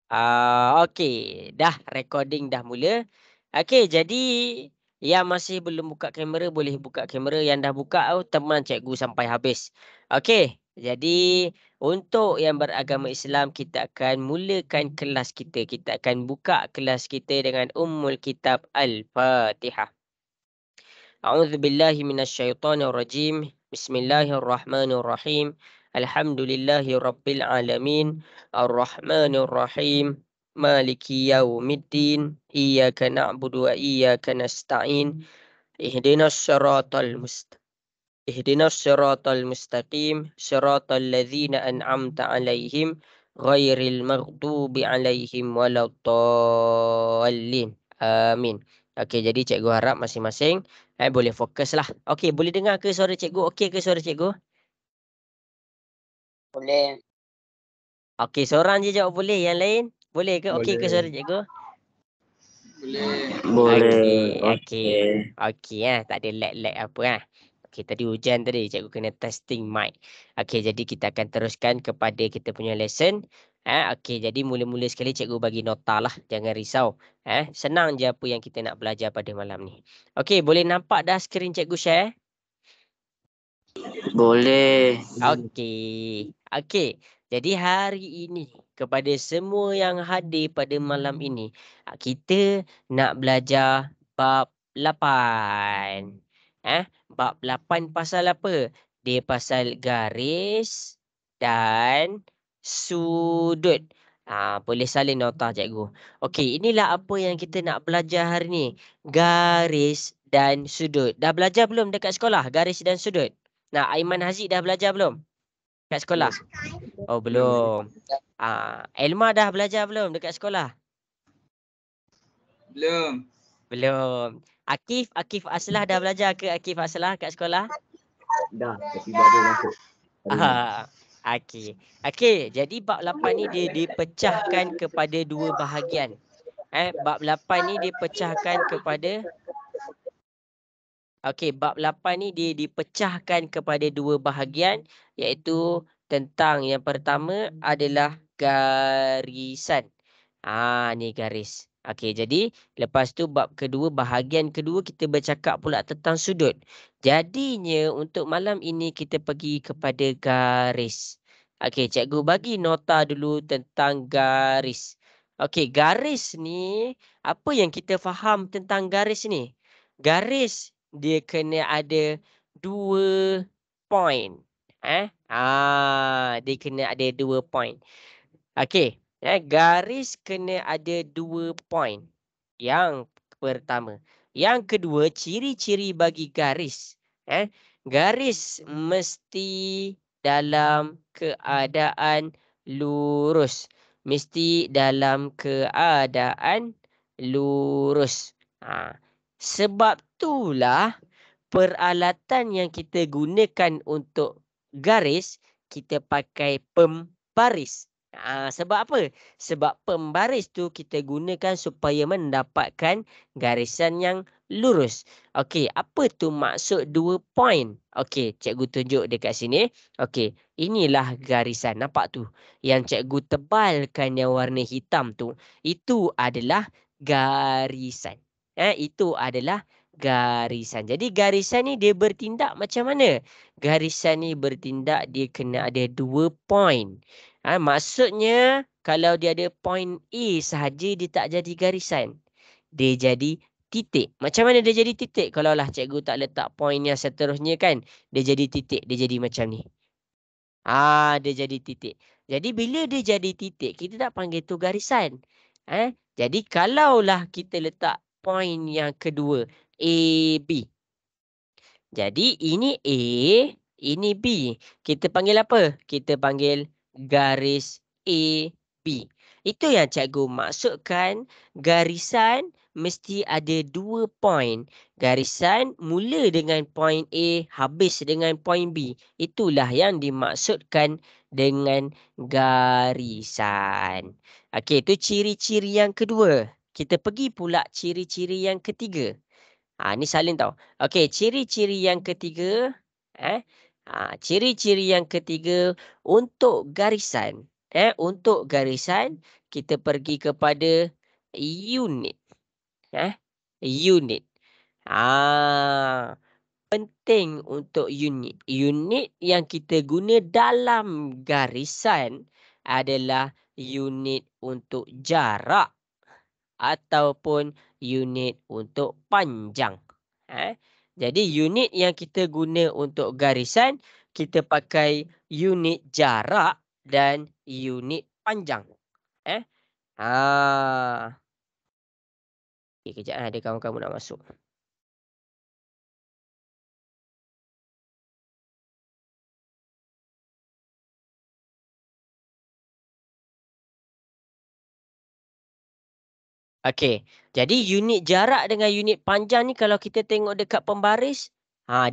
Okey. Dah recording dah mula. Okey, jadi yang masih belum buka kamera boleh buka kamera, yang dah buka tu teman cikgu sampai habis. Okey, jadi untuk yang beragama Islam kita akan mulakan kelas kita. Kita akan buka kelas kita dengan Ummul Kitab Al-Fatihah. A'udzubillahi minasyaitonirrajim. Bismillahirrahmanirrahim. Alhamdulillahi rabbil alamin. Arrahmanirrahim. Maliki yaumiddin. Iyyaka na'budu wa iyyaka nasta'in. Ihdinas siratal mustaqim. Ihdinas siratal mustaqim. Siratal ladzina an'amta 'alaihim ghairil maghdubi 'alaihim waladdallin. Amin. Okey, jadi cikgu harap masing-masing boleh fokus lah. Okey, boleh dengar ke suara cikgu? Okey ke suara cikgu? Boleh. Okey, seorang je jawab boleh. Yang lain? Boleh ke? Okey ke suara cikgu? Okey, okey. Okey tak ada lag-lag apa Okey, tadi hujan tadi cikgu kena testing mic. Okey, jadi kita akan teruskan kepada kita punya lesson. Okey, jadi mula-mula sekali cikgu bagi nota lah. Jangan risau. Senang je apa yang kita nak belajar pada malam ni. Okey, boleh nampak dah skrin cikgu share? Boleh. Okey. Okey. Jadi hari ini kepada semua yang hadir pada malam ini, kita nak belajar bab 8. Bab 8 pasal apa? Dia pasal garis dan sudut. Boleh salin nota cikgu. Okey, inilah apa yang kita nak belajar hari ni. Garis dan sudut. Dah belajar belum dekat sekolah garis dan sudut? Nah, Aiman Haziq dah belajar belum? Kat sekolah? Oh, belum. Elma dah belajar belum dekat sekolah? Belum. Belum. Akif Aslah dah belajar ke Akif Aslah kat sekolah? Dah, tapi baru masuk. Okey. Okey, jadi bab 8 ni dia dipecahkan kepada dua bahagian. Bab 8 ni dipecahkan kepada bab 8 ni dia dipecahkan kepada dua bahagian, iaitu tentang yang pertama adalah garisan. Ni garis. Okey, jadi lepas tu bab kedua, bahagian kedua kita bercakap pula tentang sudut. Jadinya untuk malam ini kita pergi kepada garis. Okey, cikgu bagi nota dulu tentang garis. Okey, garis ni apa yang kita faham tentang garis ni? Garis dia kena ada 2 point. Dia kena ada 2 point. Okey, garis kena ada 2 point. Yang pertama. Yang kedua, ciri-ciri bagi garis. Garis mesti dalam keadaan lurus. Mesti dalam keadaan lurus. Sebab itulah peralatan yang kita gunakan untuk garis, kita pakai pembaris. Sebab apa? Sebab pembaris tu kita gunakan supaya mendapatkan garisan yang lurus. Okey, apa tu maksud 2 point? Okey, cikgu tunjuk dekat sini. Okey, inilah garisan. Nampak tu? Yang cikgu tebalkan yang warna hitam tu, itu adalah garisan. Itu adalah garisan. Jadi garisan ni dia bertindak macam mana? Garisan ni bertindak dia kena ada 2 point. Maksudnya kalau dia ada point A sahaja dia tak jadi garisan. Dia jadi titik. Macam mana dia jadi titik? Kalau lah cikgu tak letak point yang seterusnya kan, dia jadi titik. Dia jadi macam ni. Dia jadi titik. Jadi bila dia jadi titik, kita tak panggil tu garisan. Jadi kalaulah kita letak point yang kedua, A, B. Jadi ini A, ini B. Kita panggil apa? Kita panggil garis A, B. Itu yang cikgu maksudkan garisan mesti ada 2 point. Garisan mula dengan point A, habis dengan point B. Itulah yang dimaksudkan dengan garisan. Okey, itu ciri-ciri yang kedua. Kita pergi pula ciri-ciri yang ketiga. Ni salin tau. Okey, ciri-ciri yang ketiga. Ciri-ciri yang ketiga untuk garisan. untuk garisan kita pergi kepada unit. Unit. Penting untuk unit. Unit yang kita guna dalam garisan adalah unit untuk jarak ataupun unit untuk panjang. Jadi unit yang kita guna untuk garisan, kita pakai unit jarak dan unit panjang. Eh? Okay, kejap ada kawan-kawan nak masuk. Okey, jadi unit jarak dengan unit panjang ni kalau kita tengok dekat pembaris,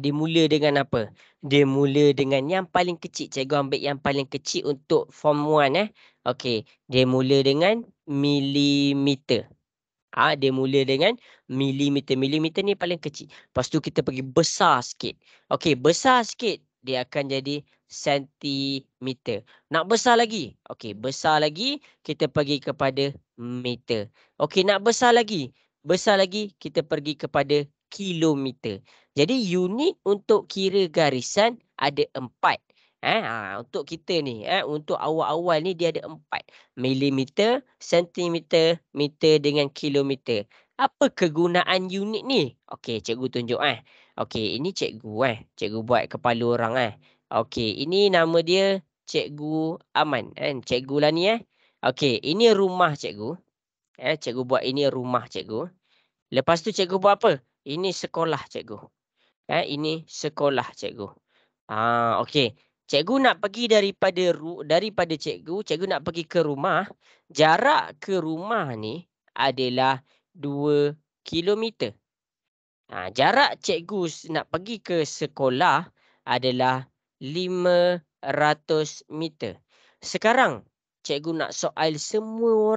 dia mula dengan apa? Dia mula dengan yang paling kecil. Cikgu ambil yang paling kecil untuk form 1 Okey, dia mula dengan milimeter. Dia mula dengan milimeter. Milimeter ni paling kecil. Lepas tu kita pergi besar sikit. Okey, besar sikit dia akan jadi sentimeter. Nak besar lagi? Okey, besar lagi kita pergi kepada meter. Okey, nak besar lagi? Besar lagi kita pergi kepada kilometer. Jadi unit untuk kira garisan ada 4. Untuk kita ni, untuk awal-awal ni dia ada 4. Milimeter, sentimeter, meter dengan kilometer. Apa kegunaan unit ni? Okey, cikgu tunjuk Okey, ini cikgu Cikgu buat kepala orang Okey, ini nama dia Cikgu Aman Cikgu lah ni Okey, ini rumah cikgu. Cikgu buat ini rumah cikgu. Lepas tu cikgu buat apa? Ini sekolah cikgu. Ini sekolah cikgu. Okey. Cikgu nak pergi daripada cikgu nak pergi ke rumah. Jarak ke rumah ni adalah 2 kilometer. Jarak cikgu nak pergi ke sekolah adalah 500 meter. Sekarang cikgu nak soal semua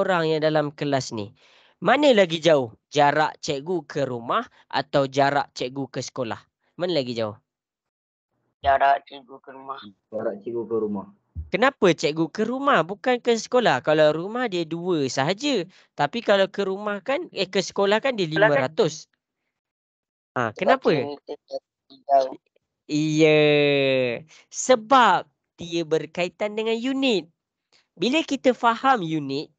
orang yang dalam kelas ni. Mana lagi jauh? Jarak cikgu ke rumah atau jarak cikgu ke sekolah? Mana lagi jauh? Jarak cikgu ke rumah. Jarak cikgu ke rumah. Kenapa cikgu ke rumah bukan ke sekolah? Kalau rumah dia 2 sahaja. Tapi kalau ke rumah kan, ke sekolah kan dia 500. Kenapa? Iya. Sebab dia berkaitan dengan unit. Bila kita faham unit,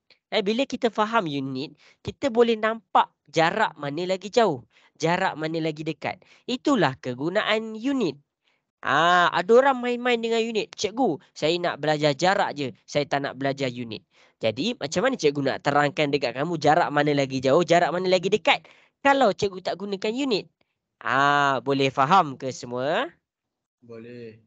kita boleh nampak jarak mana lagi jauh, jarak mana lagi dekat. Itulah kegunaan unit. Ada orang main-main dengan unit. Cikgu, saya nak belajar jarak je. Saya tak nak belajar unit. Jadi, macam mana cikgu nak terangkan dekat kamu jarak mana lagi jauh, jarak mana lagi dekat? Kalau cikgu tak gunakan unit. Boleh faham ke semua? Boleh.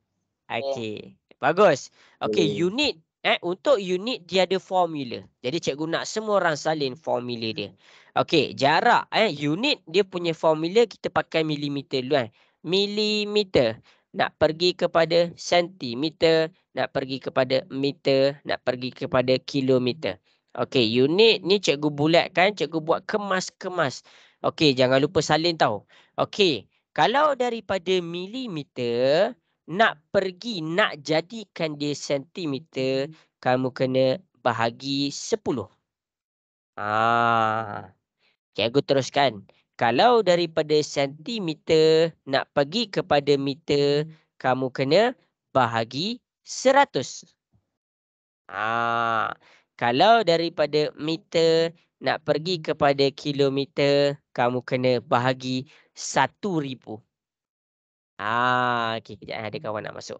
Okey. Bagus. Okey, Boleh. unit. Untuk unit dia ada formula. Jadi cikgu nak semua orang salin formula dia. Okey, jarak. Unit dia punya formula kita pakai milimeter dulu Milimeter. Nak pergi kepada sentimeter, nak pergi kepada meter, nak pergi kepada kilometer. Okey, unit ni cikgu bulatkan, cikgu buat kemas-kemas. Okey, jangan lupa salin tau. Okey, kalau daripada milimeter nak jadikan dia sentimeter, kamu kena bahagi 10. Cikgu teruskan. Kalau daripada sentimeter nak pergi kepada meter, kamu kena bahagi 100. Kalau daripada meter nak pergi kepada kilometer, kamu kena bahagi 1000. Okey, kejap ada kawan nak masuk.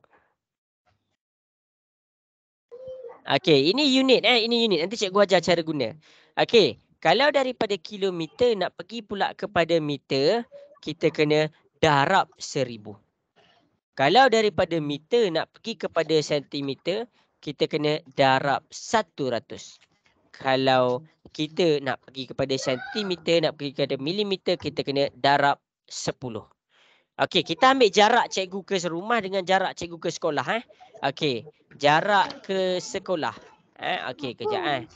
Okey, ini unit ini unit. Nanti cikgu ajar cara guna. Okey, kalau daripada kilometer nak pergi pula kepada meter, kita kena darab 1000. Kalau daripada meter nak pergi kepada sentimeter, kita kena darab 100. Kalau kita nak pergi kepada sentimeter, nak pergi kepada milimeter, kita kena darab 10. Okey, kita ambil jarak cikgu ke rumah dengan jarak cikgu ke sekolah. Okey, jarak ke sekolah. Okey, kejap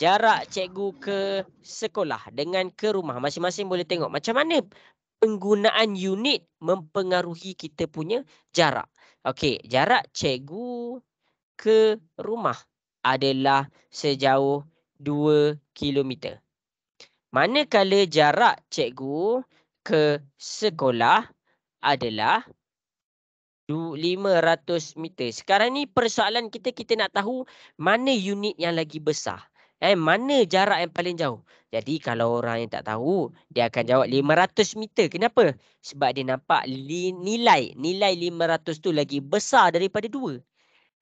Jarak cikgu ke sekolah dengan ke rumah. Masing-masing boleh tengok macam mana penggunaan unit mempengaruhi kita punya jarak. Okey, jarak cikgu ke rumah adalah sejauh 2 kilometer. Manakala jarak cikgu ke sekolah adalah 500 meter. Sekarang ni persoalan kita nak tahu mana unit yang lagi besar. Mana jarak yang paling jauh. Jadi kalau orang yang tak tahu, dia akan jawab 500 meter. Kenapa? Sebab dia nampak nilai 500 tu lagi besar daripada 2.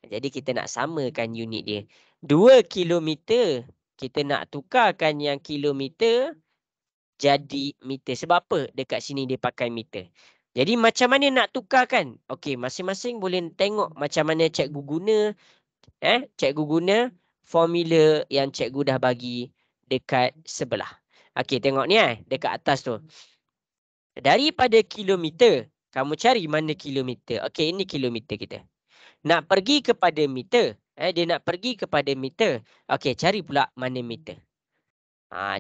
Jadi kita nak samakan unit dia. 2 kilometer, kita nak tukarkan yang kilometer jadi meter. Sebab apa? Dekat sini dia pakai meter. Jadi macam mana nak tukarkan? Okey, masing-masing boleh tengok macam mana cikgu guna. Cikgu guna formula yang cikgu dah bagi dekat sebelah. Okey, tengok ni dekat atas tu. Daripada kilometer, kamu cari mana kilometer. Okey, ini kilometer kita. Nak pergi kepada meter. Dia nak pergi kepada meter. Okey, cari pula mana meter.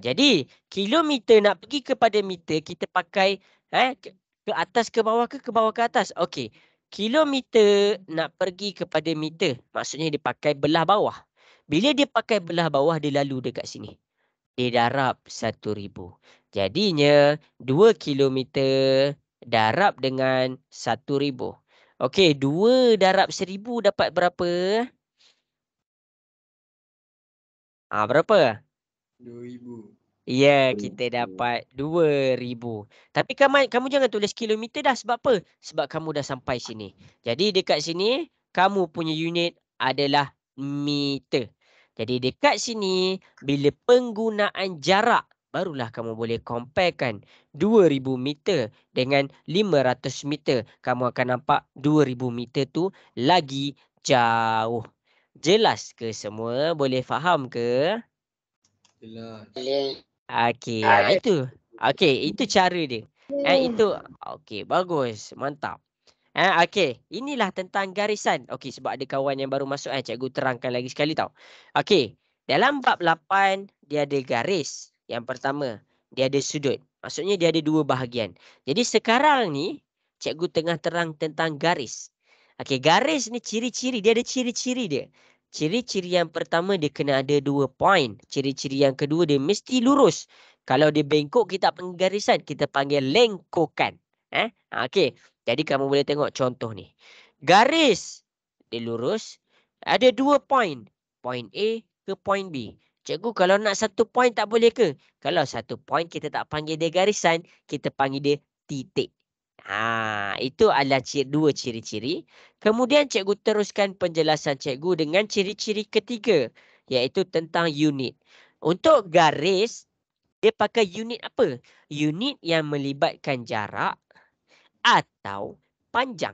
Jadi kilometer nak pergi kepada meter, kita pakai ke atas ke bawah ke bawah ke atas. Okey. Kilometer nak pergi kepada meter, maksudnya dia pakai belah bawah. Bila dia pakai belah bawah, dia lalu dekat sini. Dia darab 1,000. Jadinya 2 kilometer darab dengan 1,000. Okey, 2 darab 1,000 dapat berapa? Berapa? 2,000. Ya, kita dapat 2,000. Tapi kamu jangan tulis kilometer dah. Sebab apa? Sebab kamu dah sampai sini. Jadi dekat sini, kamu punya unit adalah meter. Jadi dekat sini, bila penggunaan jarak, barulah kamu boleh comparekan 2,000 meter dengan 500 meter. Kamu akan nampak 2,000 meter tu lagi jauh. Jelas ke semua? Boleh faham ke? Jelas. Okey, itu. Okey, itu cara dia. Itu okey, bagus. Mantap. Okey, inilah tentang garisan. Okey, sebab ada kawan yang baru masuk cikgu terangkan lagi sekali tau. Okey, dalam bab 8 dia ada garis. Yang pertama, dia ada sudut. Maksudnya dia ada 2 bahagian. Jadi sekarang ni cikgu tengah terang tentang garis. Okey, garis ni ciri-ciri, dia ada ciri-ciri dia. Ciri-ciri yang pertama dia kena ada 2 point. Ciri-ciri yang kedua dia mesti lurus. Kalau dia bengkok kita panggil garisan, kita panggil lengkokan. Okey. Jadi kamu boleh tengok contoh ni. Garis dia lurus, ada 2 point. Point A ke point B. Cikgu kalau nak 1 point tak boleh ke? Kalau 1 point kita tak panggil dia garisan, kita panggil dia titik. Itu adalah 2 ciri-ciri. Kemudian cikgu teruskan penjelasan cikgu dengan ciri-ciri ketiga, iaitu tentang unit. Untuk garis, dia pakai unit apa? Unit yang melibatkan jarak atau panjang.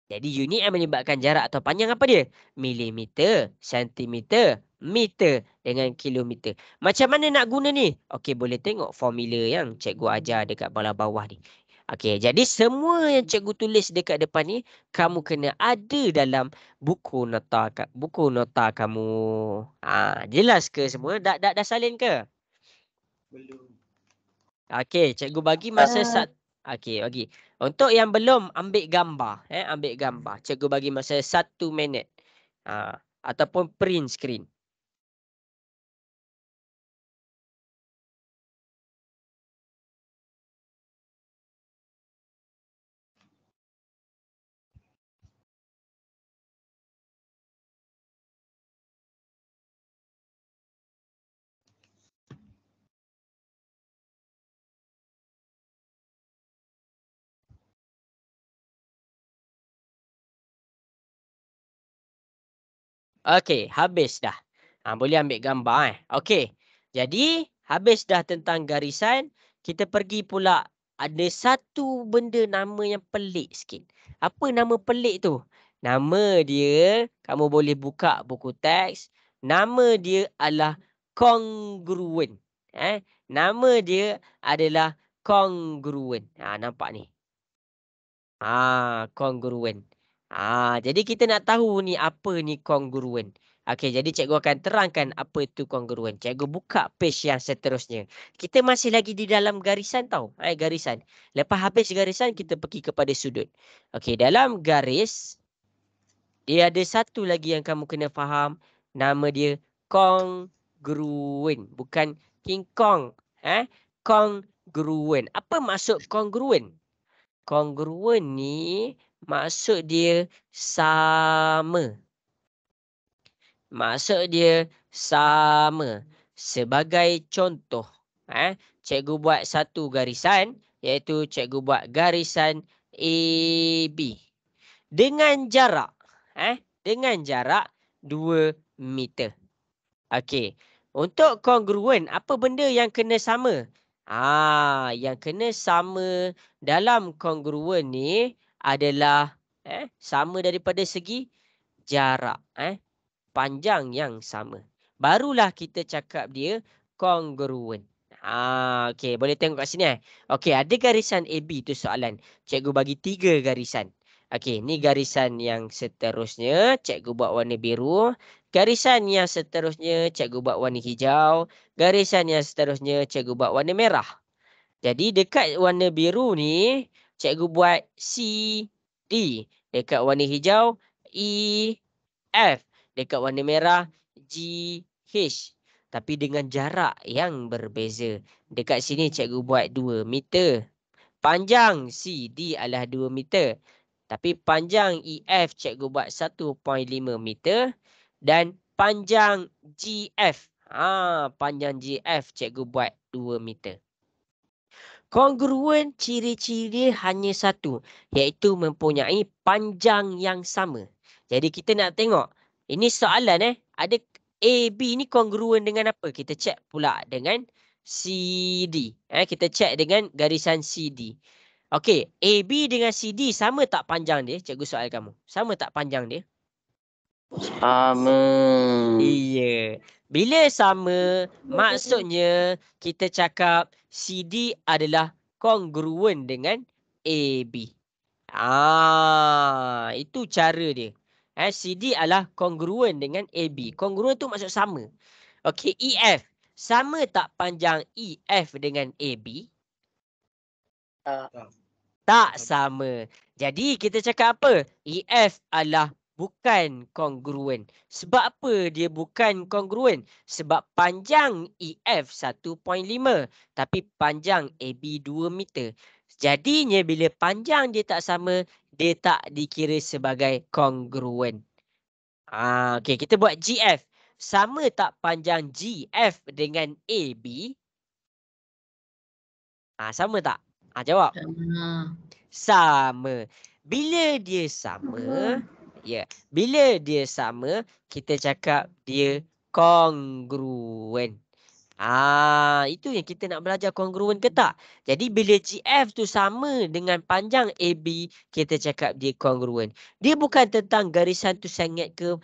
Jadi unit yang melibatkan jarak atau panjang apa dia? Milimeter, sentimeter, meter dengan kilometer. Macam mana nak guna ni? Okey, boleh tengok formula yang cikgu ajar dekat bawah ni. Okey, jadi semua yang cikgu tulis dekat depan ni, kamu kena ada dalam buku nota kamu. Jelas ke semua? Dah salin ke? Belum. Okey, cikgu bagi masa Okey, bagi. Untuk yang belum ambil gambar, ambil gambar. Cikgu bagi masa 1 minit. Ataupun print screen. Okey, habis dah. Boleh ambil gambar. Okey. Jadi, habis dah tentang garisan, kita pergi pula ada satu benda nama yang pelik sikit. Apa nama pelik tu? Nama dia, kamu boleh buka buku teks. Nama dia adalah congruent. Nama dia adalah congruent. Nampak ni. Congruent. Jadi kita nak tahu ni apa ni congruent. Okey, jadi cikgu akan terangkan apa itu congruent. Cikgu buka page yang seterusnya. Kita masih lagi di dalam garisan tau. Garisan. Lepas habis garisan, kita pergi kepada sudut. Okey, dalam garis, Dia ada satu lagi yang kamu kena faham. Nama dia kongruen. Bukan King Kong. Kongruen. Apa maksud kongruen? Kongruen ni maksud dia sama. Maksud dia sama. Sebagai contoh, cikgu buat satu garisan, iaitu cikgu buat garisan AB. Dengan jarak, dengan jarak 2 meter. Okey. Untuk kongruen, apa benda yang kena sama? Yang kena sama dalam kongruen ni adalah sama daripada segi jarak, panjang yang sama. Barulah kita cakap dia kongruen. Okey, boleh tengok kat sini. Okey, ada garisan AB tu soalan. Cikgu bagi 3 garisan. Okey, ni garisan yang seterusnya, cikgu buat warna biru. Garisan yang seterusnya, cikgu buat warna hijau. Garisan yang seterusnya, cikgu buat warna merah. Jadi dekat warna biru ni, cikgu buat C, D. Dekat warna hijau, E, F. Dekat warna merah, G, H. Tapi dengan jarak yang berbeza. Dekat sini cikgu buat 2 meter. Panjang CD adalah 2 meter. Tapi panjang EF cikgu buat 1.5 meter. Dan panjang GF. Panjang GF cikgu buat 2 meter. Kongruen ciri-ciri dia hanya satu, iaitu mempunyai panjang yang sama. Jadi kita nak tengok, ini soalan ada AB ni kongruen dengan apa? Kita cek pula dengan CD. Kita cek dengan garisan CD. Okey, AB dengan CD sama tak panjang dia? Cikgu soal kamu. Sama tak panjang dia? Sama. Iya. Bila sama, maksudnya kita cakap CD adalah kongruen dengan AB. Itu cara dia. CD adalah kongruen dengan AB. Kongruen tu maksud sama. Okey, EF. Sama tak panjang EF dengan AB? Tak sama. Jadi kita cakap apa? EF adalah bukan kongruen. Sebab apa dia bukan kongruen? Sebab panjang EF 1.5 tapi panjang AB 2 meter. Jadinya bila panjang dia tak sama, dia tak dikira sebagai kongruen. Okey, kita buat GF. Sama tak panjang GF dengan AB? Sama tak? Jawab. Sama. Bila dia sama, bila dia sama, kita cakap dia kongruen. Itu yang kita nak belajar kongruen ke tak? Jadi bila GF tu sama dengan panjang AB, kita cakap dia kongruen. Dia bukan tentang garisan tu sengit ke,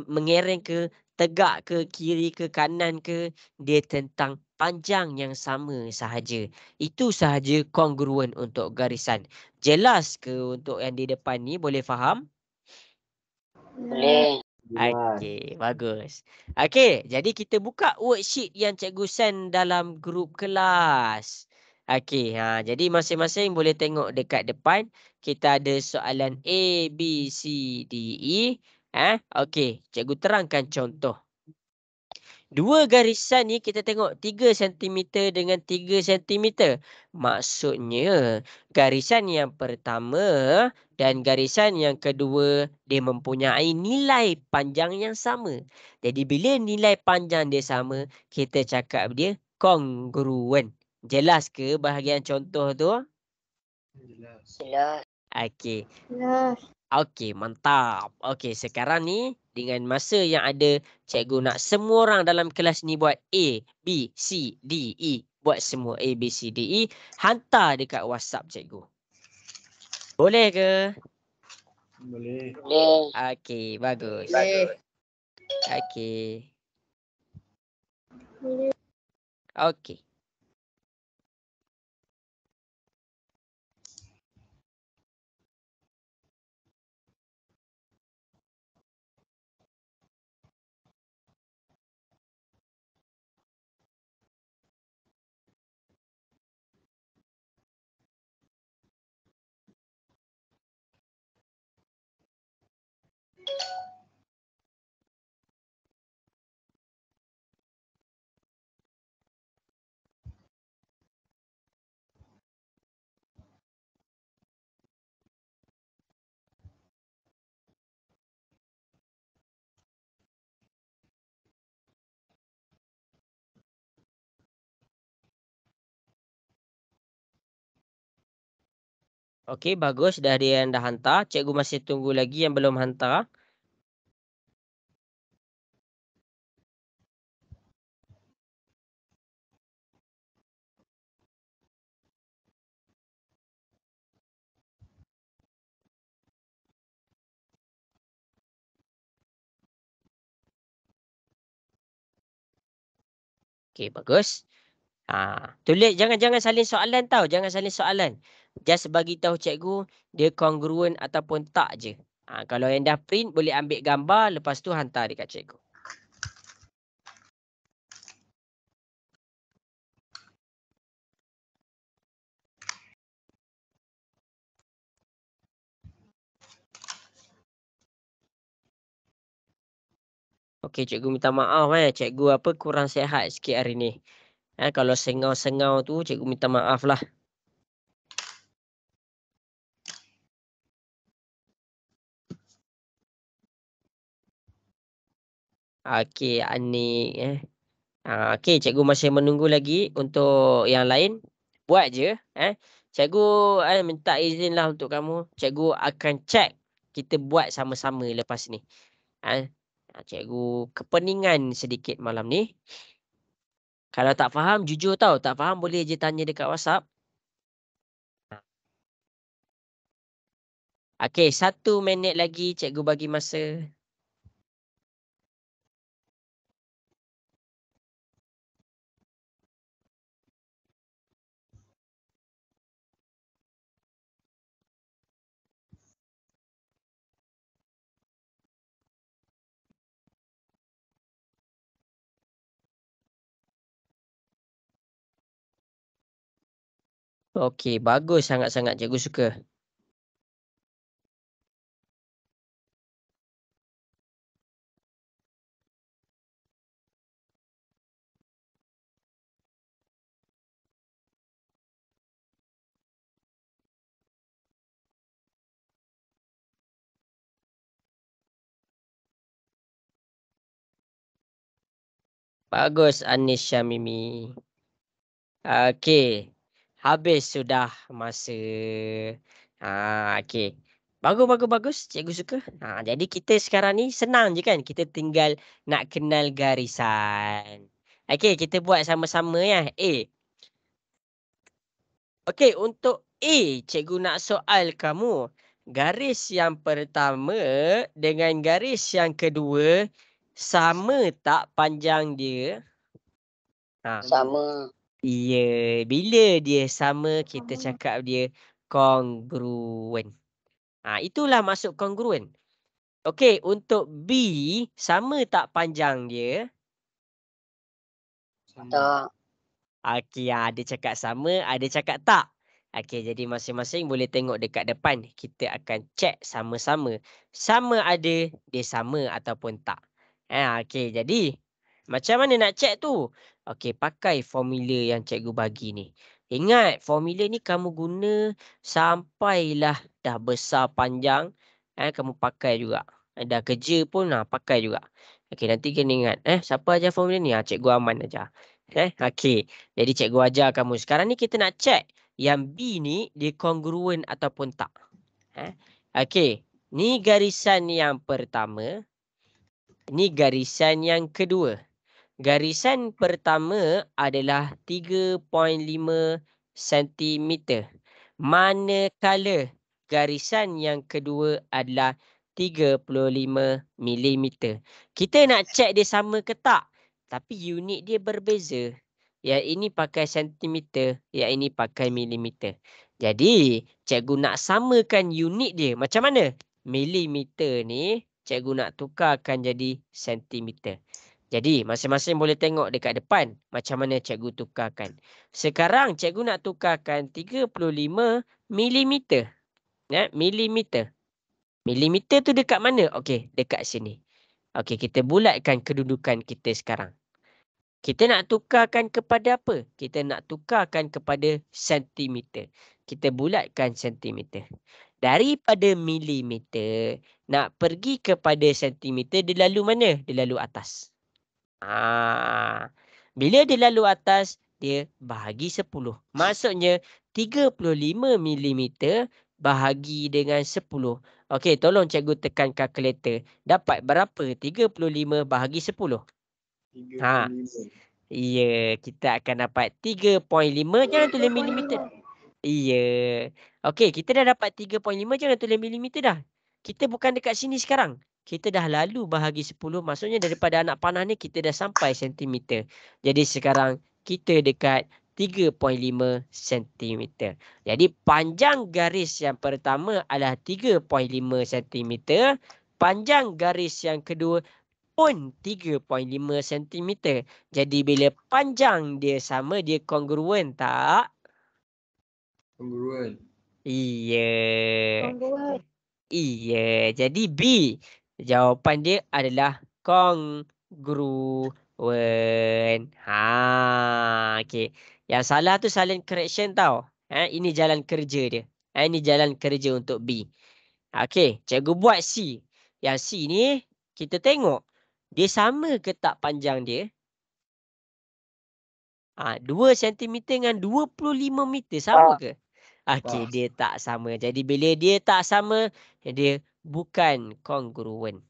mengereng ke, tegak ke, kiri ke, kanan ke. Dia tentang panjang yang sama sahaja. Itu sahaja kongruen untuk garisan. Jelas ke untuk yang di depan ni, boleh faham? Boleh. Okey, bagus. Okey, jadi kita buka worksheet yang cikgu send dalam grup kelas. Okey, jadi masing-masing boleh tengok dekat depan. Kita ada soalan A, B, C, D, E. Okey, cikgu terangkan contoh. Dua garisan ni kita tengok 3 cm dengan 3 cm. Maksudnya garisan yang pertama dan garisan yang kedua dia mempunyai nilai panjang yang sama. Jadi bila nilai panjang dia sama, kita cakap dia kongruen. Jelas ke bahagian contoh tu? Jelas. Okey. Okey, mantap. Okey, sekarang ni dengan masa yang ada, cikgu nak semua orang dalam kelas ni buat A, B, C, D, E. Buat semua A, B, C, D, E. Hantar dekat WhatsApp cikgu. Boleh ke? Boleh. Boleh. Okey, bagus. Okey. Okey. Okey, bagus. Dah ada yang dah hantar. Cikgu masih tunggu lagi yang belum hantar. Okey, bagus. Tulis, jangan salin soalan tau. Jangan salin soalan. Just bagi tahu cikgu dia congruent ataupun tak je. Kalau yang dah print boleh ambil gambar, lepas tu hantar dekat cikgu. Okey, cikgu minta maaf cikgu kurang sihat sikit hari ni. Kalau sengau-sengau tu cikgu minta maaf lah. Okey, Anik okey, cikgu masih menunggu lagi untuk yang lain. Buat je Cikgu minta izin lah untuk kamu. Cikgu akan check. Kita buat sama-sama lepas ni. Cikgu kepeningan sedikit malam ni. Kalau tak faham, jujur tau. Tak faham boleh je tanya dekat WhatsApp. Okey, 1 minit lagi cikgu bagi masa. Okey, bagus sangat-sangat cikgu suka. Bagus Anis Syamimi. Okey. Habis sudah masa. Okey. Bagus. Cikgu suka. Jadi kita sekarang ni senang je kan. Kita tinggal nak kenal garisan. Okey, kita buat sama-sama ya. Okey, untuk A, cikgu nak soal kamu. Garis yang pertama dengan garis yang kedua sama tak panjang dia? Sama. Ya, bila dia sama kita cakap dia congruent. Itulah maksud congruent. Okey, untuk B sama tak panjang dia? Tak. Okey, ada cakap sama, ada cakap tak. Okey, jadi masing-masing boleh tengok dekat depan. Kita akan check sama-sama. Sama ada dia sama ataupun tak. Okey, jadi macam mana nak check tu? Okey, pakai formula yang cikgu bagi ni. Ingat, formula ni kamu guna sampailah dah besar panjang. Kamu pakai juga. Dah kerja pun pakai juga. Okey, nanti kena ingat. Siapa ajar formula ni? Cikgu Aman ajar. Okey. Jadi cikgu ajar kamu. Sekarang ni kita nak check yang B ni dia congruent ataupun tak. Okey. Ni garisan yang pertama. Ni garisan yang kedua. Garisan pertama adalah 3.5 cm. Manakala garisan yang kedua adalah 35 mm. Kita nak check dia sama ke tak? Tapi unit dia berbeza. Yang ini pakai sentimeter, yang ini pakai milimeter. Jadi, cikgu nak samakan unit dia. Macam mana? Milimeter ni, cikgu nak tukarkan jadi sentimeter. Jadi, masing-masing boleh tengok dekat depan macam mana cikgu tukarkan. Sekarang, cikgu nak tukarkan 35 milimeter. Milimeter. Milimeter tu dekat mana? Okey, dekat sini. Okey, kita bulatkan kedudukan kita sekarang. Kita nak tukarkan kepada apa? Kita nak tukarkan kepada sentimeter. Kita bulatkan sentimeter. Daripada milimeter, nak pergi kepada sentimeter, dia lalu mana? Dia lalu atas. Bila dia lalu atas, dia bahagi 10. Maksudnya 35 mm bahagi dengan 10. Okey, tolong cikgu tekan kalkulator. Dapat berapa? 35 bahagi 10. 35. Ya, kita akan dapat 3.5. Jangan tulis milimeter. Iya. Okey, kita dah dapat 3.5. Jangan tulis milimeter dah. Kita bukan dekat sini sekarang. Kita dah lalu bahagi 10. Maksudnya daripada anak panah ni kita dah sampai sentimeter. Jadi sekarang kita dekat 3.5 sentimeter. Jadi panjang garis yang pertama adalah 3.5 sentimeter. Panjang garis yang kedua pun 3.5 sentimeter. Jadi bila panjang dia sama, dia kongruen tak? Kongruen. Iya. Iya. Jadi B. Jawapan dia adalah kongruen. Okey. Yang salah tu silent correction tau. Ini jalan kerja dia. Ini jalan kerja untuk B. Okey, cikgu buat C. Yang C ni kita tengok dia sama ke tak panjang dia? 2 sentimeter dengan 25 meter sama ke? Okey, Tak. dia tak sama. Jadi bila dia tak sama, dia bukan kongruen.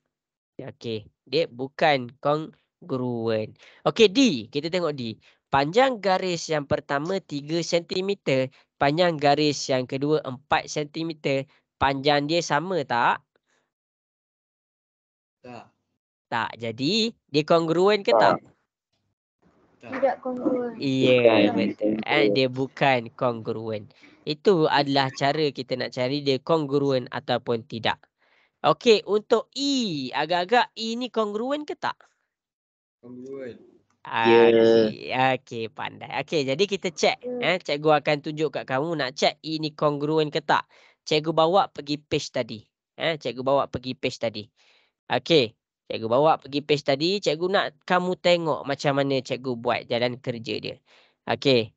Okey, dia bukan kongruen. Okey, D. Kita tengok D. Panjang garis yang pertama 3 sentimeter. Panjang garis yang kedua 4 sentimeter. Panjang dia sama tak? Tak. Tak. Jadi, dia kongruen ke tak? Tidak kongruen. Ya, betul. Dia bukan kongruen. Itu adalah cara kita nak cari dia kongruen ataupun tidak. Okey, untuk E. Agak-agak E ni kongruen ke tak? Kongruen. Ya. Okey, pandai. Okey, jadi kita cek. Cikgu akan tunjuk kat kamu nak cek E ni kongruen ke tak. Cikgu bawa pergi page tadi. Cikgu bawa pergi page tadi. Okey, cikgu bawa pergi page tadi. Cikgu nak kamu tengok macam mana cikgu buat jalan kerja dia. Okey.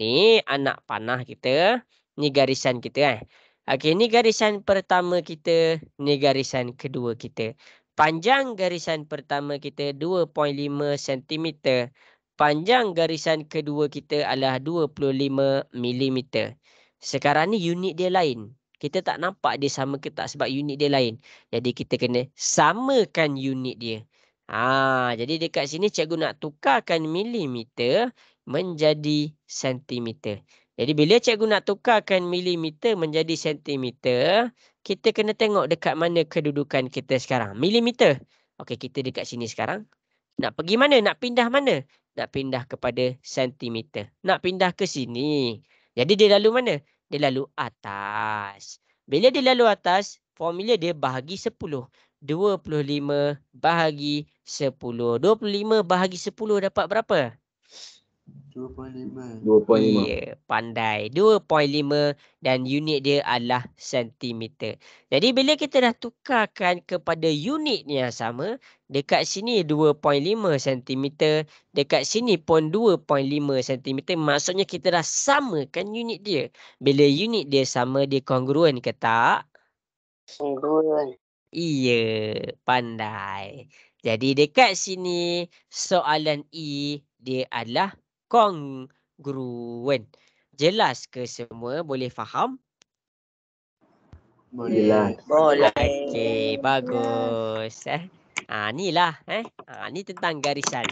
Ni anak panah kita. Ni garisan kita. Okey, ni garisan pertama kita. Ni garisan kedua kita. Panjang garisan pertama kita 2.5 cm. Panjang garisan kedua kita adalah 25 mm. Sekarang ni unit dia lain. Kita tak nampak dia sama ke tak sebab unit dia lain. Jadi kita kena samakan unit dia. Jadi dekat sini cikgu nak tukarkan milimeter menjadi sentimeter. Jadi bila cikgu nak tukarkan milimeter menjadi sentimeter, kita kena tengok dekat mana kedudukan kita sekarang. Milimeter. Okey, kita dekat sini sekarang. Nak pergi mana? Nak pindah mana? Nak pindah kepada sentimeter. Nak pindah ke sini. Jadi dia lalu mana? Dia lalu atas. Bila dia lalu atas, formula dia bahagi 10. 25 bahagi 10. 25 bahagi 10 dapat berapa? 2.5. 2.5. Ya, pandai. 2.5 dan unit dia adalah sentimeter. Jadi bila kita dah tukarkan kepada unit yang sama, dekat sini 2.5 sentimeter, dekat sini pun 2.5 sentimeter, maksudnya kita dah samakan unit dia. Bila unit dia sama, dia kongruen ke tak? Kongruen. Iya, pandai. Jadi dekat sini soalan E dia adalah kongruen. Jelas ke semua? Boleh faham? Boleh. Boleh. Okey, bagus. Inilah. Ni tentang garisan.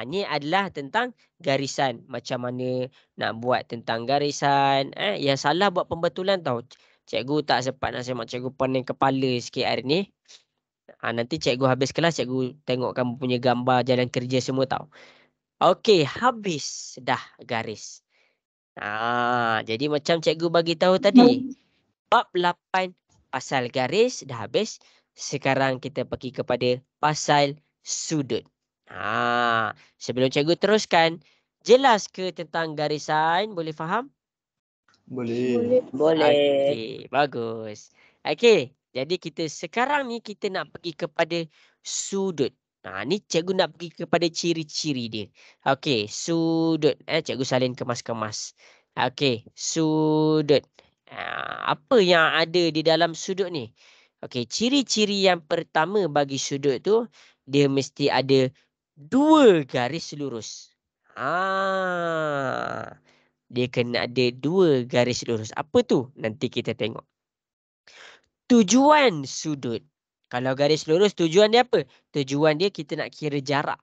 Ni adalah tentang garisan. Macam mana nak buat tentang garisan. Yang salah buat pembetulan tau. Cikgu tak sempat nak semak cikgu pening kepala sikit hari ni. Nanti cikgu habis kelas, cikgu tengok kamu punya gambar jalan kerja semua tau. Okey, habis dah garis. Jadi macam cikgu bagi tahu tadi. Bab 8 pasal garis dah habis. Sekarang kita pergi kepada pasal sudut. Sebelum cikgu teruskan, jelas ke tentang garisan? Boleh faham? Boleh. Boleh. Okey, bagus. Okey, jadi kita sekarang ni kita nak pergi kepada sudut. Ni cikgu nak pergi kepada ciri-ciri dia. Okey, sudut. Cikgu salin kemas-kemas. Okey, sudut. Apa yang ada di dalam sudut ni? Okey, ciri-ciri yang pertama bagi sudut tu, dia mesti ada 2 garis lurus. dia kena ada 2 garis lurus. Apa tu? Nanti kita tengok. Tujuan sudut. Kalau garis lurus, tujuan dia apa? Tujuan dia kita nak kira jarak.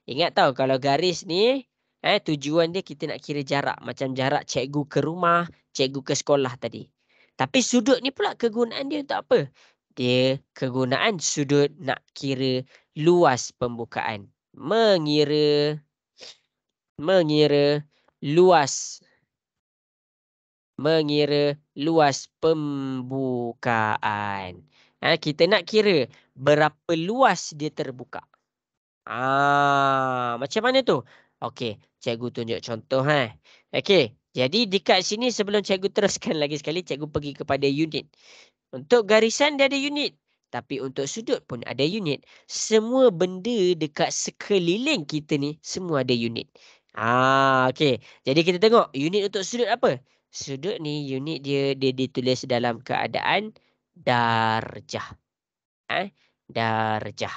Ingat tahu kalau garis ni, tujuan dia kita nak kira jarak. Macam jarak cikgu ke rumah, cikgu ke sekolah tadi. Tapi sudut ni pula kegunaan dia untuk apa? Dia kegunaan sudut nak kira luas pembukaan. Mengira luas pembukaan. Kita nak kira berapa luas dia terbuka. Macam mana tu? Okey, cikgu tunjuk contoh. Okey, jadi dekat sini sebelum cikgu teruskan lagi sekali, cikgu pergi kepada unit. Untuk garisan dia ada unit. Tapi untuk sudut pun ada unit. Semua benda dekat sekeliling kita ni semua ada unit. Okey. Jadi kita tengok unit untuk sudut apa? Sudut ni unit dia ditulis dalam keadaan darjah. Darjah.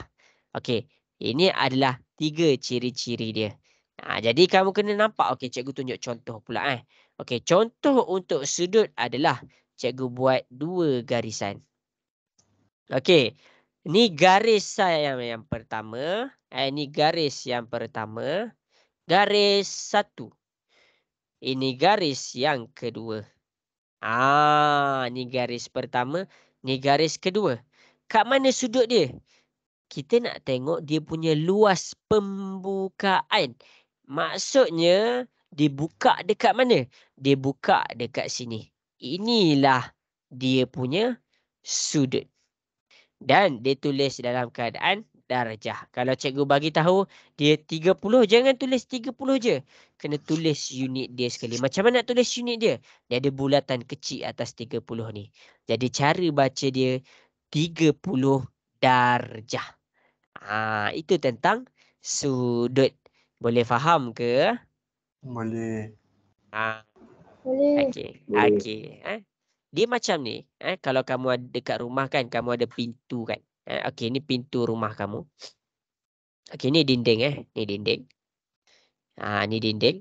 Okey. Ini adalah 3 ciri-ciri dia. Jadi kamu kena nampak. Okey, cikgu tunjuk contoh pula. Okey, contoh untuk sudut adalah cikgu buat 2 garisan. Okey. Ni garis saya yang pertama. Ini garis yang pertama. Garis 1. Ini garis yang kedua. Ni garis pertama. Ni garis kedua. Kat mana sudut dia? Kita nak tengok dia punya luas pembukaan. Maksudnya, dia buka dekat mana? Dia buka dekat sini. Inilah dia punya sudut. Dan dia tulis dalam keadaan darjah. Kalau cikgu bagi tahu dia 30, jangan tulis 30 je. Kena tulis unit dia sekali. Macam mana nak tulis unit dia? Dia ada bulatan kecil atas 30 ni. Jadi cara baca dia 30 darjah. Itu tentang sudut. Boleh faham ke? Boleh. Boleh. Okey. Dia macam ni. Kalau kamu ada dekat rumah kan, kamu ada pintu kan. Okey, ni pintu rumah kamu. Okey, ni dinding. Ni dinding. Ni dinding.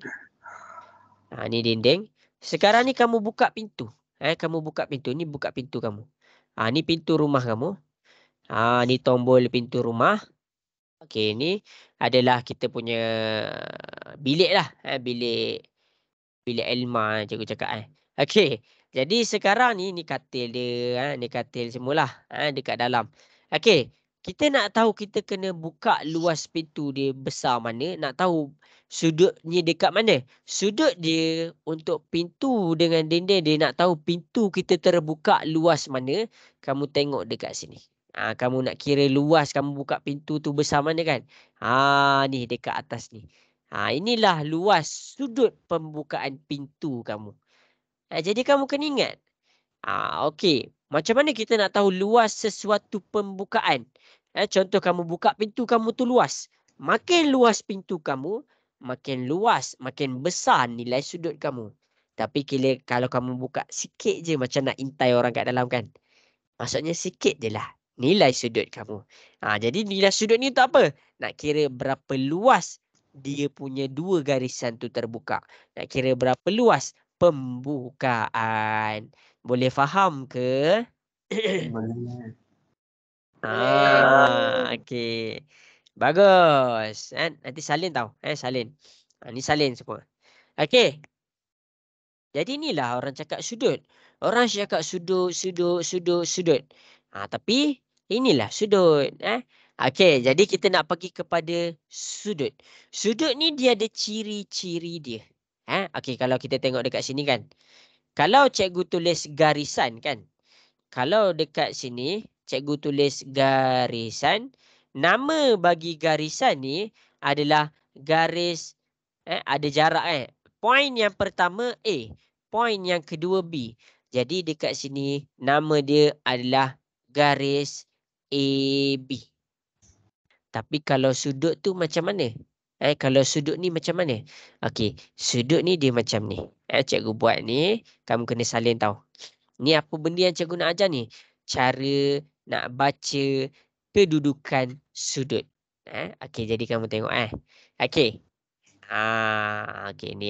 Ni dinding. Sekarang ni kamu buka pintu. Kamu buka pintu. Ni buka pintu kamu. Ni pintu rumah kamu. Ni tombol pintu rumah. Okey, ni adalah kita punya bilik lah. Bilik Elma cikgu cakap. Okey. Jadi sekarang ni katil dia. Ni katil semualah. Dekat dalam. Okey. Kita nak tahu kita kena buka luas pintu dia besar mana. Nak tahu sudut ni dekat mana. Sudut dia untuk pintu dengan dinding. Dia nak tahu pintu kita terbuka luas mana. Kamu tengok dekat sini. Kamu nak kira luas kamu buka pintu tu besar mana kan. Ni dekat atas ni. Inilah luas sudut pembukaan pintu kamu. Jadi kamu kena ingat. Okey. Macam mana kita nak tahu luas sesuatu pembukaan? Contoh kamu buka pintu kamu tu luas. Makin luas pintu kamu, makin luas, makin besar nilai sudut kamu. Tapi kalau kamu buka sikit je macam nak intai orang kat dalam kan. Maksudnya sikit je lah nilai sudut kamu. Jadi nilai sudut ni untuk apa? Nak kira berapa luas dia punya 2 garisan tu terbuka. Nak kira berapa luas pembukaan. Boleh faham ke? Boleh. Okey. Bagus. Nanti salin tau. Salin. Ni salin semua. Okey. Jadi inilah orang cakap sudut. Orang cakap sudut. Tapi inilah sudut. Okey, jadi kita nak pergi kepada sudut. Sudut ni dia ada ciri-ciri dia. Okey, kalau kita tengok dekat sini kan. Kalau cikgu tulis garisan kan. Kalau dekat sini cikgu tulis garisan. Nama bagi garisan ni adalah garis. Ada jarak. Poin yang pertama A. Poin yang kedua B. Jadi dekat sini nama dia adalah garis AB. Tapi kalau sudut tu macam mana? Kalau sudut ni macam mana? Okey, sudut ni dia macam ni. Cikgu buat ni, kamu kena salin tau. Ni apa benda yang cikgu nak ajar ni? Cara nak baca kedudukan sudut. Okey, jadi kamu tengok. Okey. Okey, ni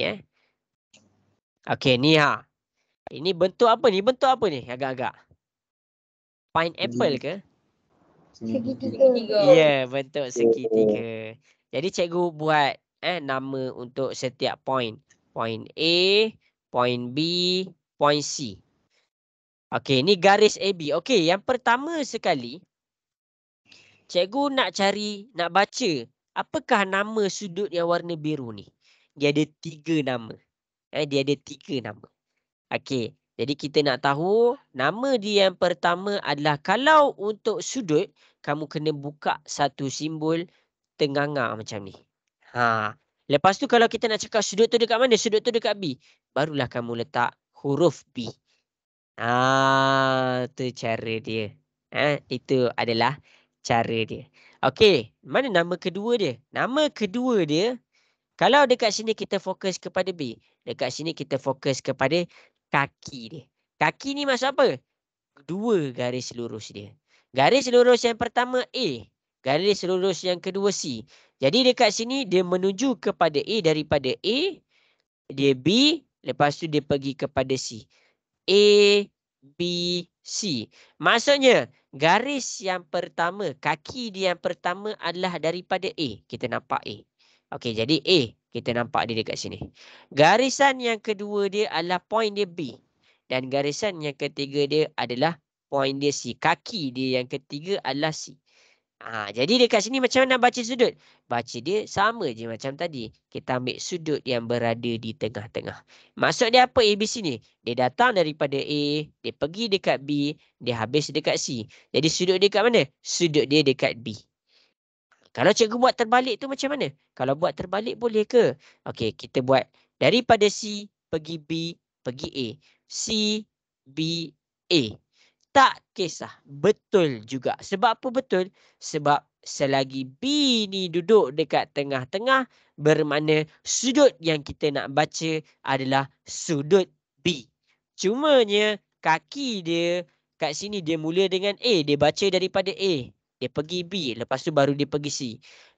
Okey, ni ha. Ini bentuk apa ni? Bentuk apa ni agak-agak? Pineapple ke? Segitiga. Ya, bentuk segitiga. Jadi cikgu buat nama untuk setiap point. Point A, point B, point C. Okey, ni garis AB. Okey, yang pertama sekali cikgu nak baca apakah nama sudut yang warna biru ni. Dia ada 3 nama. Dia ada 3 nama. Okey, jadi kita nak tahu nama dia yang pertama adalah kalau untuk sudut, kamu kena buka satu simbol tenganga macam ni. Lepas tu kalau kita nak cakap sudut tu dekat mana? Sudut tu dekat B. Barulah kamu letak huruf B. Tu cara dia. Itu adalah cara dia. Okey, mana nama kedua dia? Nama kedua dia, kalau dekat sini kita fokus kepada B, dekat sini kita fokus kepada kaki dia. Kaki ni maksud apa? 2 garis lurus dia. Garis lurus yang pertama A, garis lurus yang kedua C. Jadi dekat sini dia menuju kepada A, daripada A, dia B, lepas tu dia pergi kepada C. A, B, C. Maksudnya garis yang pertama, kaki dia yang pertama adalah daripada A. Kita nampak A. Okey, jadi A. Kita nampak dia dekat sini. Garisan yang kedua dia adalah point dia B. Dan garisan yang ketiga dia adalah point dia C. Kaki dia yang ketiga adalah C. Jadi dekat sini macam mana nak baca sudut? Baca dia sama je macam tadi. Kita ambil sudut yang berada di tengah-tengah. Maksud dia apa ABC ni? Dia datang daripada A, dia pergi dekat B, dia habis dekat C. Jadi sudut dia dekat mana? Sudut dia dekat B. Kalau cikgu buat terbalik tu macam mana? Kalau buat terbalik boleh ke? Okey, kita buat daripada C pergi B, pergi A. C, B, A. Tak kisah. Betul juga. Sebab apa betul? Sebab selagi B ni duduk dekat tengah-tengah, bermakna sudut yang kita nak baca adalah sudut B. Cumanya kaki dia kat sini dia mula dengan A. Dia baca daripada A. Dia pergi B. Lepas tu baru dia pergi C.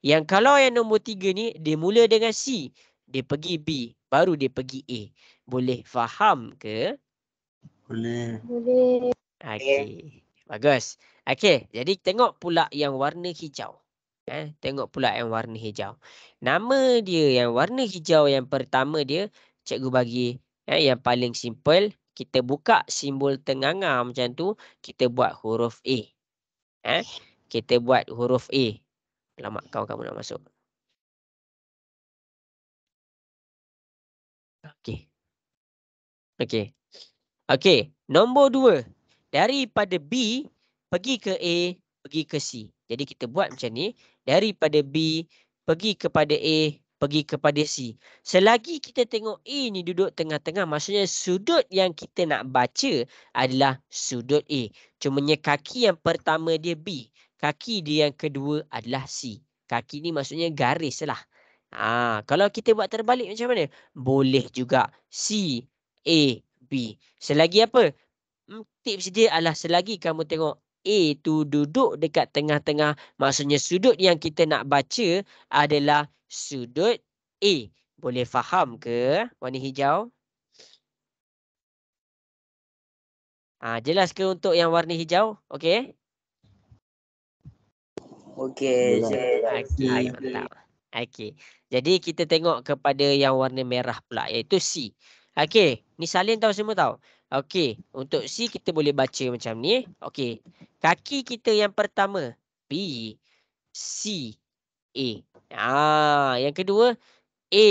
Yang kalau yang nombor 3 ni, dia mula dengan C. Dia pergi B. Baru dia pergi A. Boleh faham ke? Boleh. Okey. Bagus. Okey. Jadi tengok pula yang warna hijau. Tengok pula yang warna hijau. Nama dia yang warna hijau yang pertama dia, cikgu bagi yang paling simple. Kita buka simbol tenganga macam tu. Kita buat huruf A. Kita buat huruf A. Lama kamu nak masuk. Okey. Okey. Okey. Nombor 2. Daripada B, pergi ke A, pergi ke C. Jadi kita buat macam ni. Daripada B, pergi kepada A, pergi kepada C. Selagi kita tengok A ni duduk tengah-tengah, maksudnya sudut yang kita nak baca adalah sudut A. Cumanya kaki yang pertama dia B. Kaki dia yang kedua adalah C. Kaki ni maksudnya garis lah. Kalau kita buat terbalik macam mana? Boleh juga. C, A, B. Selagi apa? Tips dia adalah selagi kamu tengok A tu duduk dekat tengah-tengah, maksudnya sudut yang kita nak baca adalah sudut A. Boleh faham ke warna hijau? Jelas ke untuk yang warna hijau? Okey? Okey. Okey, mantap. Okey. Jadi kita tengok kepada yang warna merah pula, iaitu C. Okey, ni salin tahu semua tahu. Okey, untuk C kita boleh baca macam ni. Okey, kaki kita yang pertama B, C, A. Yang kedua A,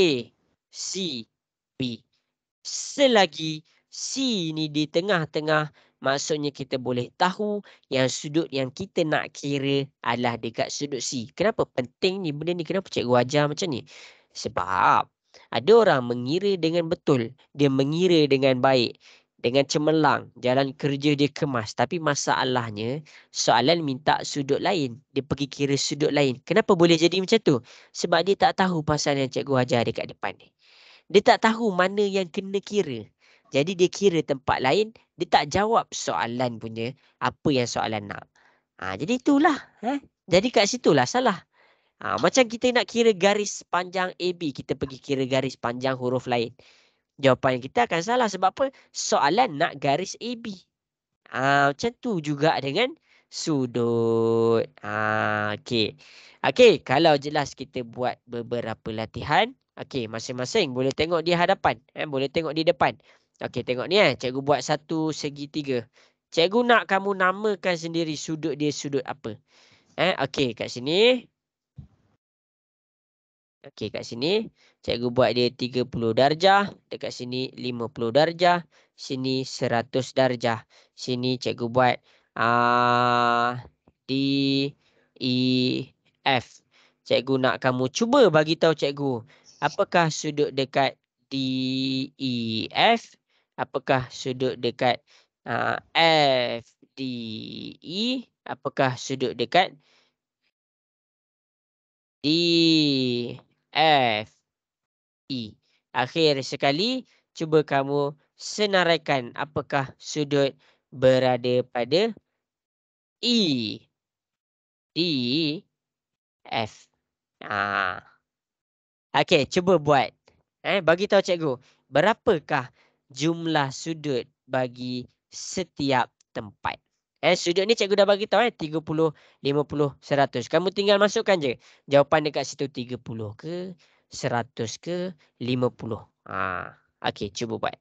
C, B. Selagi C ni di tengah-tengah, maksudnya kita boleh tahu yang sudut yang kita nak kira adalah dekat sudut C. Kenapa penting ni benda ni? Kenapa cikgu ajar macam ni? Sebab ada orang mengira dengan betul. Dia mengira dengan baik. Dengan cemerlang. Jalan kerja dia kemas. Tapi masalahnya, soalan minta sudut lain. Dia pergi kira sudut lain. Kenapa boleh jadi macam tu? Sebab dia tak tahu pasal yang cikgu ajar dekat depan ni. Dia tak tahu mana yang kena kira. Jadi dia kira tempat lain. Dia tak jawab soalan punya apa yang soalan nak. Jadi itulah. Jadi kat situlah salah. Macam kita nak kira garis panjang AB. Kita pergi kira garis panjang huruf lain. Jawapan kita akan salah. Sebab apa? Soalan nak garis AB. Macam tu juga dengan sudut. Okey. Okey, kalau jelas kita buat beberapa latihan. Okey, masing-masing boleh tengok di hadapan. Boleh tengok di depan. Okey, tengok ni cikgu buat satu segitiga. Cikgu nak kamu namakan sendiri sudut dia sudut apa. Okey, kat sini. Okey, kat sini cikgu buat dia 30 darjah, dekat sini 50 darjah, sini 100 darjah. Sini cikgu buat D E F. Cikgu nak kamu cuba bagi tahu cikgu, apakah sudut dekat D E F? Apakah sudut dekat F D E? Apakah sudut dekat D F E. Akhir sekali, cuba kamu senaraikan apakah sudut berada pada E, D, F. Okey, cuba buat. Bagi tahu cikgu, berapakah jumlah sudut bagi setiap tempat? Sudut ni cikgu dah bagi tahu 30, 50, 100. Kamu tinggal masukkan je jawapan dekat situ, 30 ke, 100 ke, 50. Okey, cuba buat.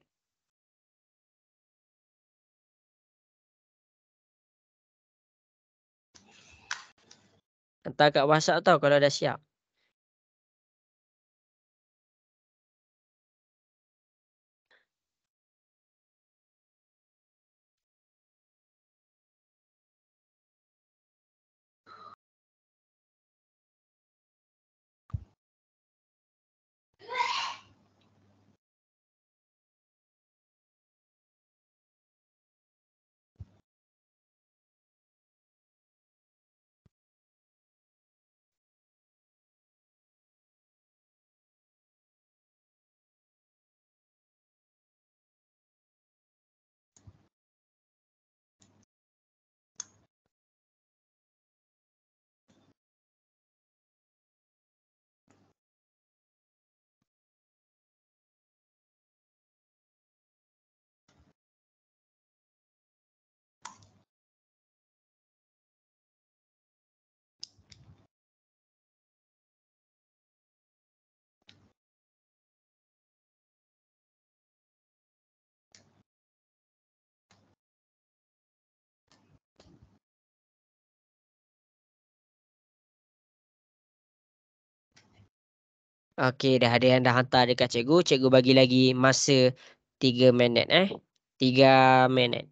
Hantar kat WhatsApp tau kalau dah siap. Okey, dah ada yang dah hantar dekat cikgu. Cikgu bagi lagi masa 3 minit 3 minit.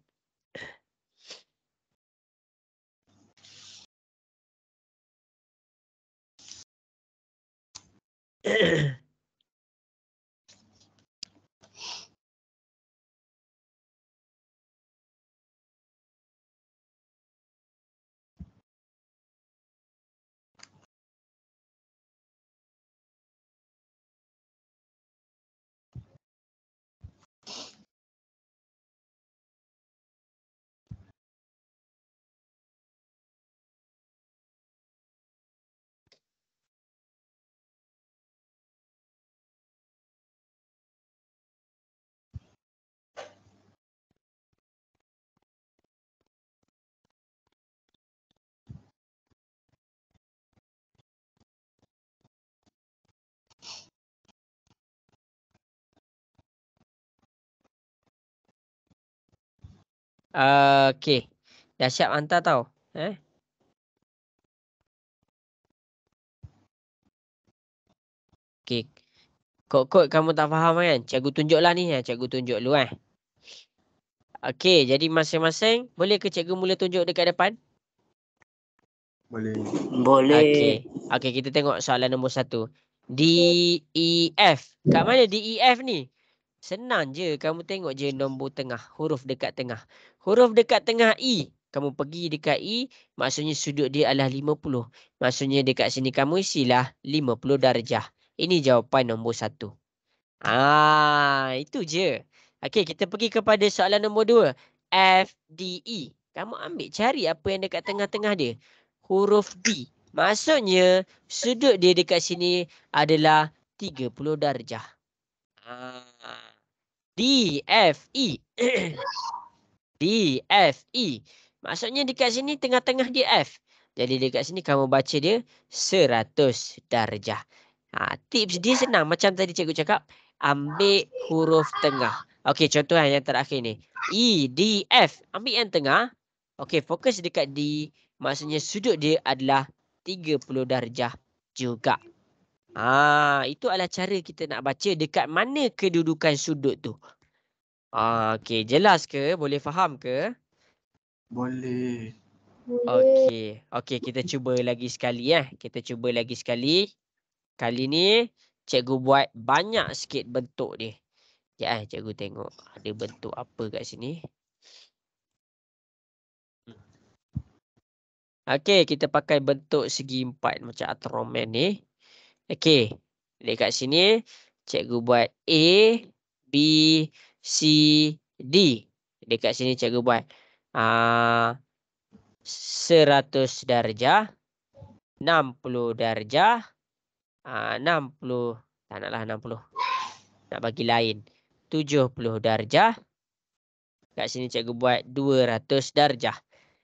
Okey. Dah siap hantar tau. Okey. Kod-kod kamu tak faham kan? Cikgu tunjuklah ni. Cikgu tunjuk dulu Okey, jadi masing-masing boleh ke cikgu mula tunjuk dekat depan? Boleh. Boleh. Okey, kita tengok soalan nombor 1. D, E, F. Kat mana D, E, F ni? Senang je. Kamu tengok je nombor tengah. Huruf dekat tengah. Huruf dekat tengah E. Kamu pergi dekat E. Maksudnya sudut dia adalah 50. Maksudnya dekat sini kamu isilah 50 darjah. Ini jawapan nombor 1. Itu je. Okey, kita pergi kepada soalan nombor 2. F, D, E. Kamu ambil cari apa yang dekat tengah-tengah dia. Huruf D. Maksudnya sudut dia dekat sini adalah 30 darjah. DFE. DFE. Maksudnya dekat sini tengah-tengah dia F. Jadi dekat sini kamu baca dia 100 darjah. Tips dia senang. Macam tadi cikgu cakap. Ambil huruf tengah. Okey, contoh yang terakhir ni. E, D, F. Ambil yang tengah. Okey, fokus dekat D. Maksudnya sudut dia adalah 30 darjah juga. Itu adalah cara kita nak baca dekat mana kedudukan sudut tu. Okey, jelas ke? Boleh faham ke? Boleh. Okey. Okey, kita cuba lagi sekali Kita cuba lagi sekali. Kali ni cikgu buat banyak sikit bentuk dia. Sekejap cikgu tengok ada bentuk apa kat sini. Okey, kita pakai bentuk segi empat macam Ultraman ni. Okey. Dekat sini cikgu buat A, B, C, D. Dekat sini cikgu buat 100 darjah, 60 darjah, 60, tak naklah 60. Nak bagi lain. 70 darjah. Kat sini cikgu buat 200 darjah.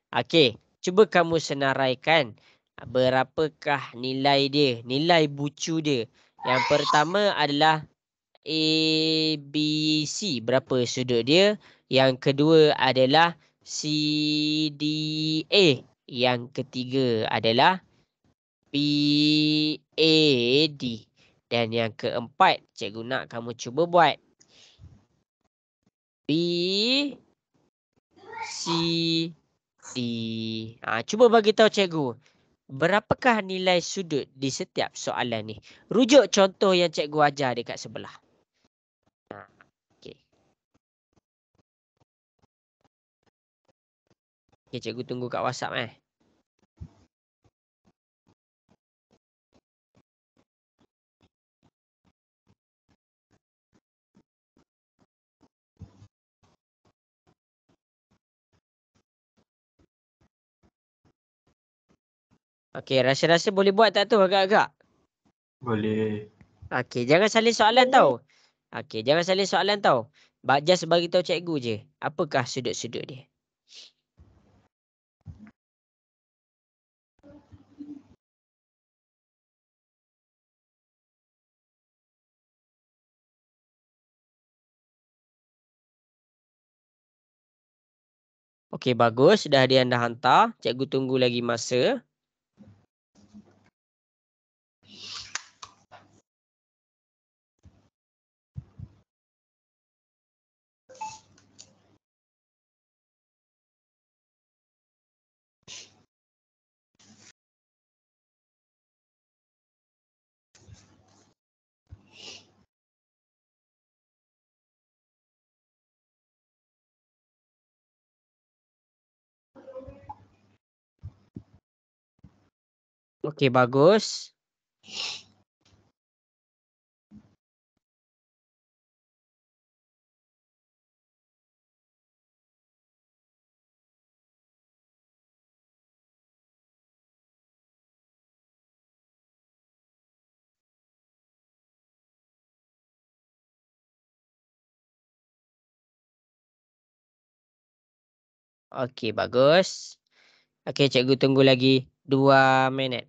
Okey, cuba kamu senaraikan berapakah nilai dia, nilai bucu dia. Yang pertama adalah A, B, C. Berapa sudut dia? Yang kedua adalah C, D, A. Yang ketiga adalah B, A, D. Dan yang keempat, cikgu nak kamu cuba buat B, C, D. Cuba bagi tahu cikgu, berapakah nilai sudut di setiap soalan ni? Rujuk contoh yang cikgu ajar dekat sebelah. Okey. Okey, cikgu tunggu kat WhatsApp Okey, rasa-rasa boleh buat tak tu agak-agak? Boleh. Okey, jangan salin soalan tau. Okey, jangan salin soalan tau. Just bagi tahu cikgu je. Apakah sudut-sudut dia? Okey, bagus. Dah ada yang dah hantar. Cikgu tunggu lagi masa. Okey, bagus. Okey, bagus. Okey, cikgu tunggu lagi 2 minit.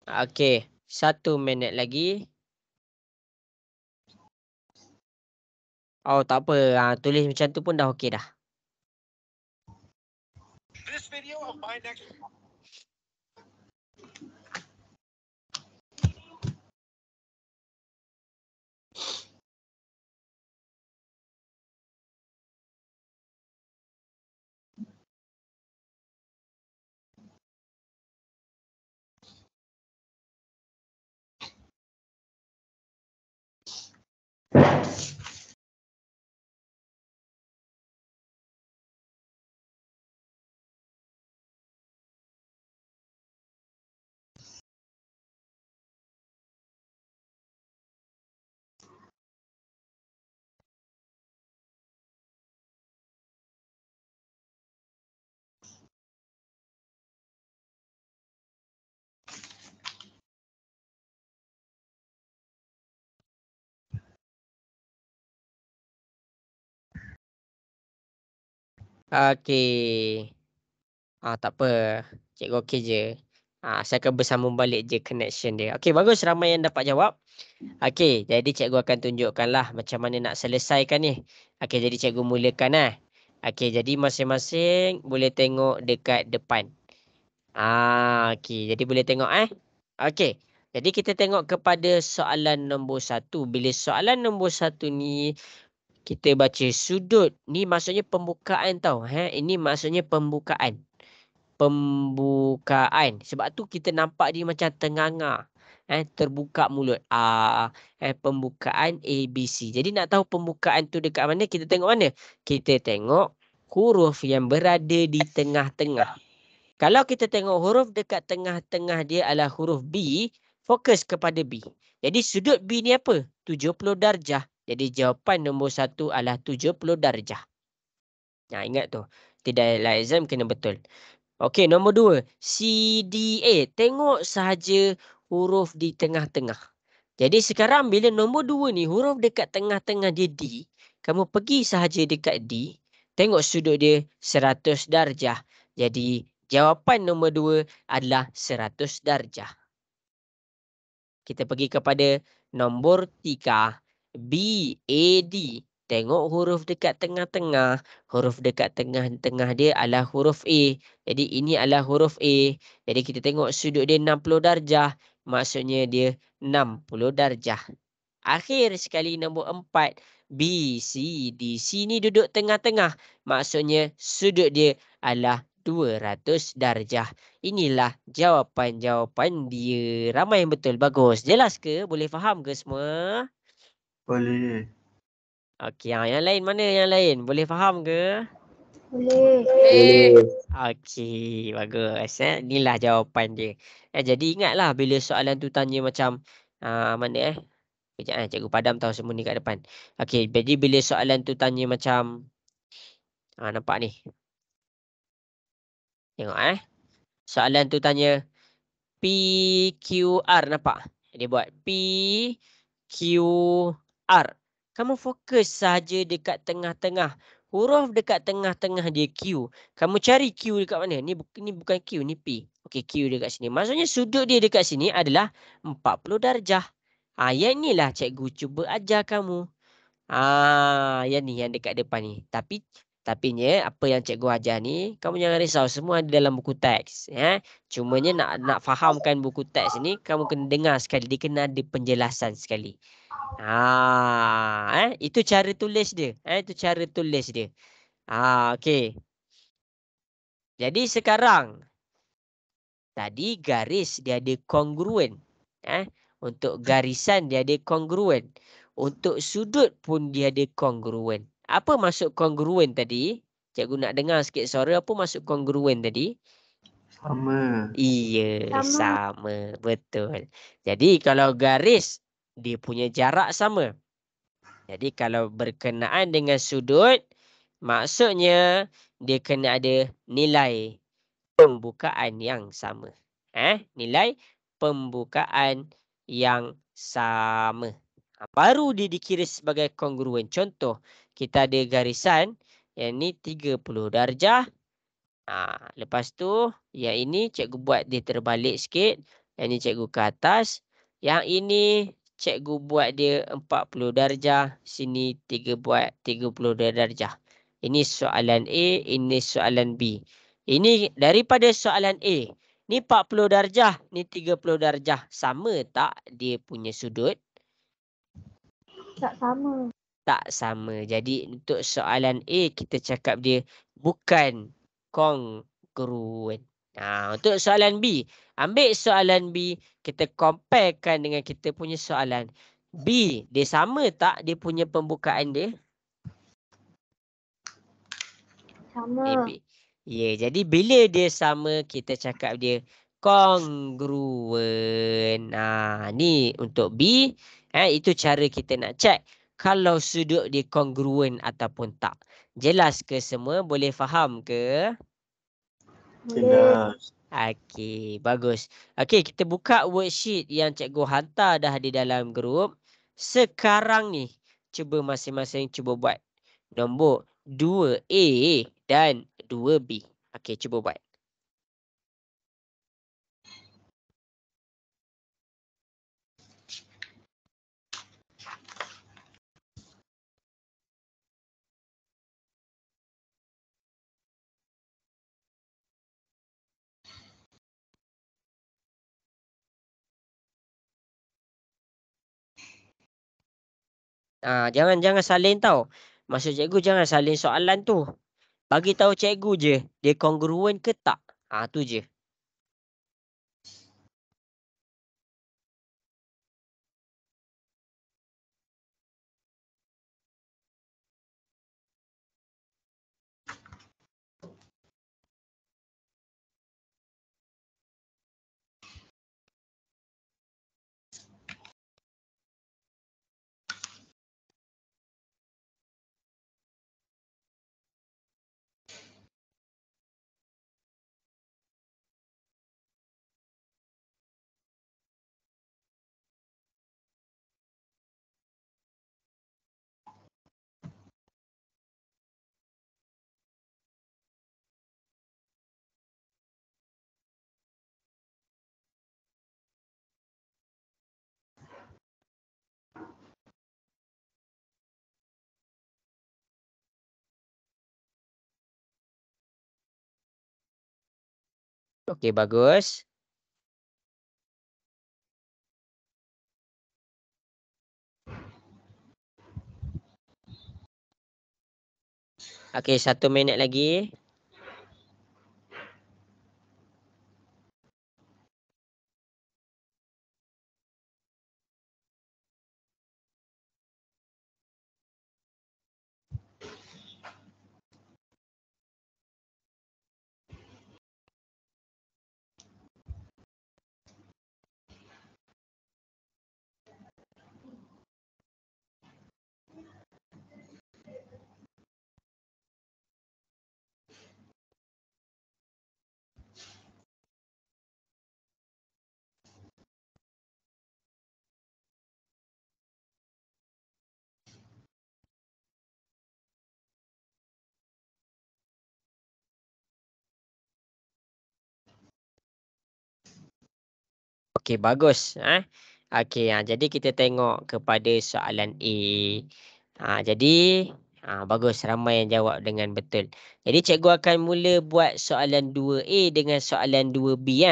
Okey, 1 minit lagi. Oh, tak apa. Tulis macam tu pun dah okey dah. This video of my next Okey. Tak apa. Cikgu okey je. Saya akan bersambung balik je connection dia. Okey, bagus. Ramai yang dapat jawab. Okey, jadi cikgu akan tunjukkanlah macam mana nak selesaikan ni. Okey, jadi cikgu mulakan . Okey, jadi masing-masing boleh tengok dekat depan. Okey, jadi boleh tengok Okey. Jadi kita tengok kepada soalan nombor 1. Bila soalan nombor 1 ni kita baca sudut, ni maksudnya pembukaan tau. Ini maksudnya pembukaan. Sebab tu kita nampak dia macam tenganga. Terbuka mulut. Pembukaan ABC. Jadi nak tahu pembukaan tu dekat mana, kita tengok mana? Kita tengok huruf yang berada di tengah-tengah. Kalau kita tengok huruf dekat tengah-tengah dia adalah huruf B, fokus kepada B. Jadi sudut B ni apa? 70 darjah. Jadi jawapan nombor 1 adalah 70 darjah. Ingat tu. Tidak lazim kena betul. Okey, nombor 2. CDA. Tengok sahaja huruf di tengah-tengah. Jadi sekarang bila nombor 2 ni, huruf dekat tengah-tengah dia D, kamu pergi sahaja dekat D, tengok sudut dia 100 darjah. Jadi jawapan nombor 2 adalah 100 darjah. Kita pergi kepada nombor 3. BAD. Tengok huruf dekat tengah-tengah. Huruf dekat tengah-tengah dia adalah huruf A. Jadi ini adalah huruf A. Jadi kita tengok sudut dia 60 darjah. Maksudnya dia 60 darjah. Akhir sekali nombor 4. BCD. C ni duduk tengah-tengah. Maksudnya sudut dia adalah 200 darjah. Inilah jawapan-jawapan dia. Ramai yang betul. Bagus. Jelas ke? Boleh faham ke semua? Boleh. Okey, yang lain mana yang lain? Boleh faham ke? Boleh. Okey, bagus. Inilah jawapan dia. Jadi ingatlah bila soalan tu tanya macam mana Kejap cikgu padam tahu semua ni kat depan. Okey, jadi bila soalan tu tanya macam nampak ni. Tengok soalan tu tanya PQR, nampak? Dia buat PQR. Kamu fokus saja dekat tengah-tengah. Huruf dekat tengah-tengah dia Q. Kamu cari Q dekat mana? Ni bukan Q, ni P. Okey, Q dekat sini. Maksudnya sudut dia dekat sini adalah 40 darjah. Yang inilah cikgu cuba ajar kamu. Yang ni, yang dekat depan ni. Tapinya apa yang cikgu ajar ni, kamu jangan risau, semua ada dalam buku teks. Cumanya nak fahamkan buku teks ni, kamu kena dengar sekali, dia kena ada penjelasan sekali. Itu cara tulis dia. Itu cara tulis dia. Okey. Jadi sekarang tadi garis dia ada kongruen. Untuk garisan dia ada kongruen. Untuk sudut pun dia ada kongruen. Apa maksud kongruen tadi? Cikgu nak dengar sikit suara. Apa maksud kongruen tadi? Sama. Iya, sama. Betul. Jadi kalau garis, dia punya jarak sama. Jadi kalau berkenaan dengan sudut, maksudnya dia kena ada nilai pembukaan yang sama. Nilai pembukaan yang sama. Baru dia dikira sebagai kongruen. Contoh, kita ada garisan yang ni 30 darjah. Lepas tu, yang ini cikgu buat dia terbalik sikit. Yang ni cikgu ke atas. Yang ini cikgu buat dia 40 darjah. Sini buat 30 darjah. Ini soalan A, ini soalan B. Ini daripada soalan A. Ni 40 darjah, ni 30 darjah. Sama tak dia punya sudut? Tak sama. Tak sama. Jadi untuk soalan A, kita cakap dia bukan kongruen. Untuk soalan B, ambil soalan B, kita comparekan dengan kita punya soalan. B, dia sama tak dia punya pembukaan dia? Sama. Jadi bila dia sama, kita cakap dia kongruen. Ni untuk B. Itu cara kita nak check kalau sudut dia kongruen ataupun tak. Jelas ke semua? Boleh faham ke? Jelas. Okey, bagus. Okey, kita buka worksheet yang cikgu hantar dah di dalam grup. Sekarang ni, cuba masing-masing cuba buat nombor 2A dan 2B. Okey, cuba buat. Jangan salin tau. Maksud cikgu jangan salin soalan tu. Bagi tahu cikgu je dia kongruen ke tak. Tu je. Okey, bagus. Okey, 1 minit lagi. Okey, bagus. Okey, jadi kita tengok kepada soalan A. Jadi bagus, ramai yang jawab dengan betul. Jadi cikgu akan mula buat soalan 2A dengan soalan 2B.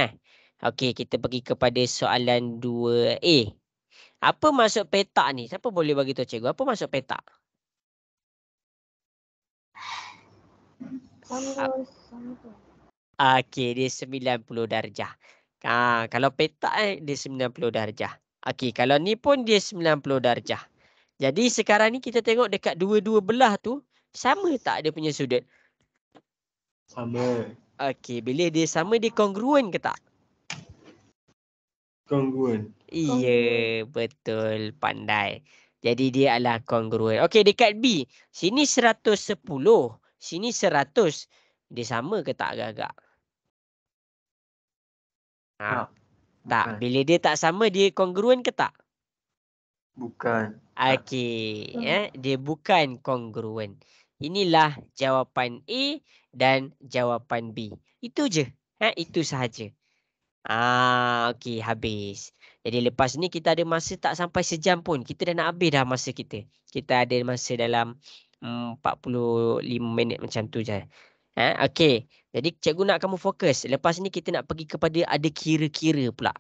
Okey, kita pergi kepada soalan 2A. Apa maksud petak ni? Siapa boleh bagi tahu cikgu? Apa maksud petak? Sama tu. Okey, dia 90 darjah. Kalau petak dia 90 darjah. Okey, kalau ni pun dia 90 darjah. Jadi sekarang ni kita tengok dekat dua-dua belah tu sama tak dia punya sudut? Sama. Okey, bila dia sama dia kongruen ke tak? Kongruen. Iya, betul, pandai. Jadi dia adalah kongruen. Okey, dekat B. Sini 110, sini 100. Dia sama ke tak agak-agak? Tak. Tak. Bukan. Bila dia tak sama dia kongruen ke tak? Bukan. Tak. Okey, dia bukan kongruen. Inilah jawapan A dan jawapan B. Itu je. Itu sahaja. Okey, habis. Jadi lepas ni kita ada masa tak sampai sejam pun. Kita dah nak habis dah masa kita. Kita ada masa dalam 45 minit macam tu je. Okey. Jadi cikgu nak kamu fokus. Lepas ni kita nak pergi kepada ada kira-kira pula.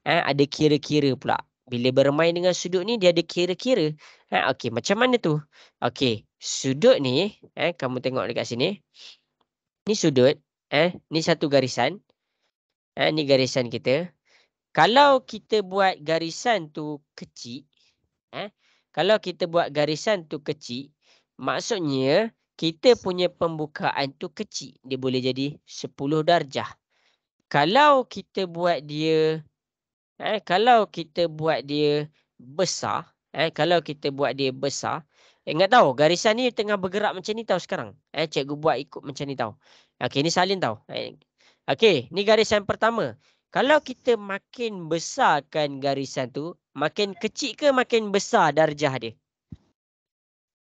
Ada kira-kira pula. Bila bermain dengan sudut ni dia ada kira-kira. Okey, macam mana tu? Okey, sudut ni kamu tengok dekat sini. Ni sudut, ni satu garisan. Ni garisan kita. Kalau kita buat garisan tu kecil, kalau kita buat garisan tu kecil, maksudnya kita punya pembukaan tu kecil. Dia boleh jadi 10 darjah. Kalau kita buat dia besar, ingat tahu garisan ni tengah bergerak macam ni tahu sekarang. Cikgu buat ikut macam ni tahu. Okey, ni salin tahu. Okey, ni garisan pertama. Kalau kita makin besarkan garisan tu, makin kecil ke makin besar darjah dia?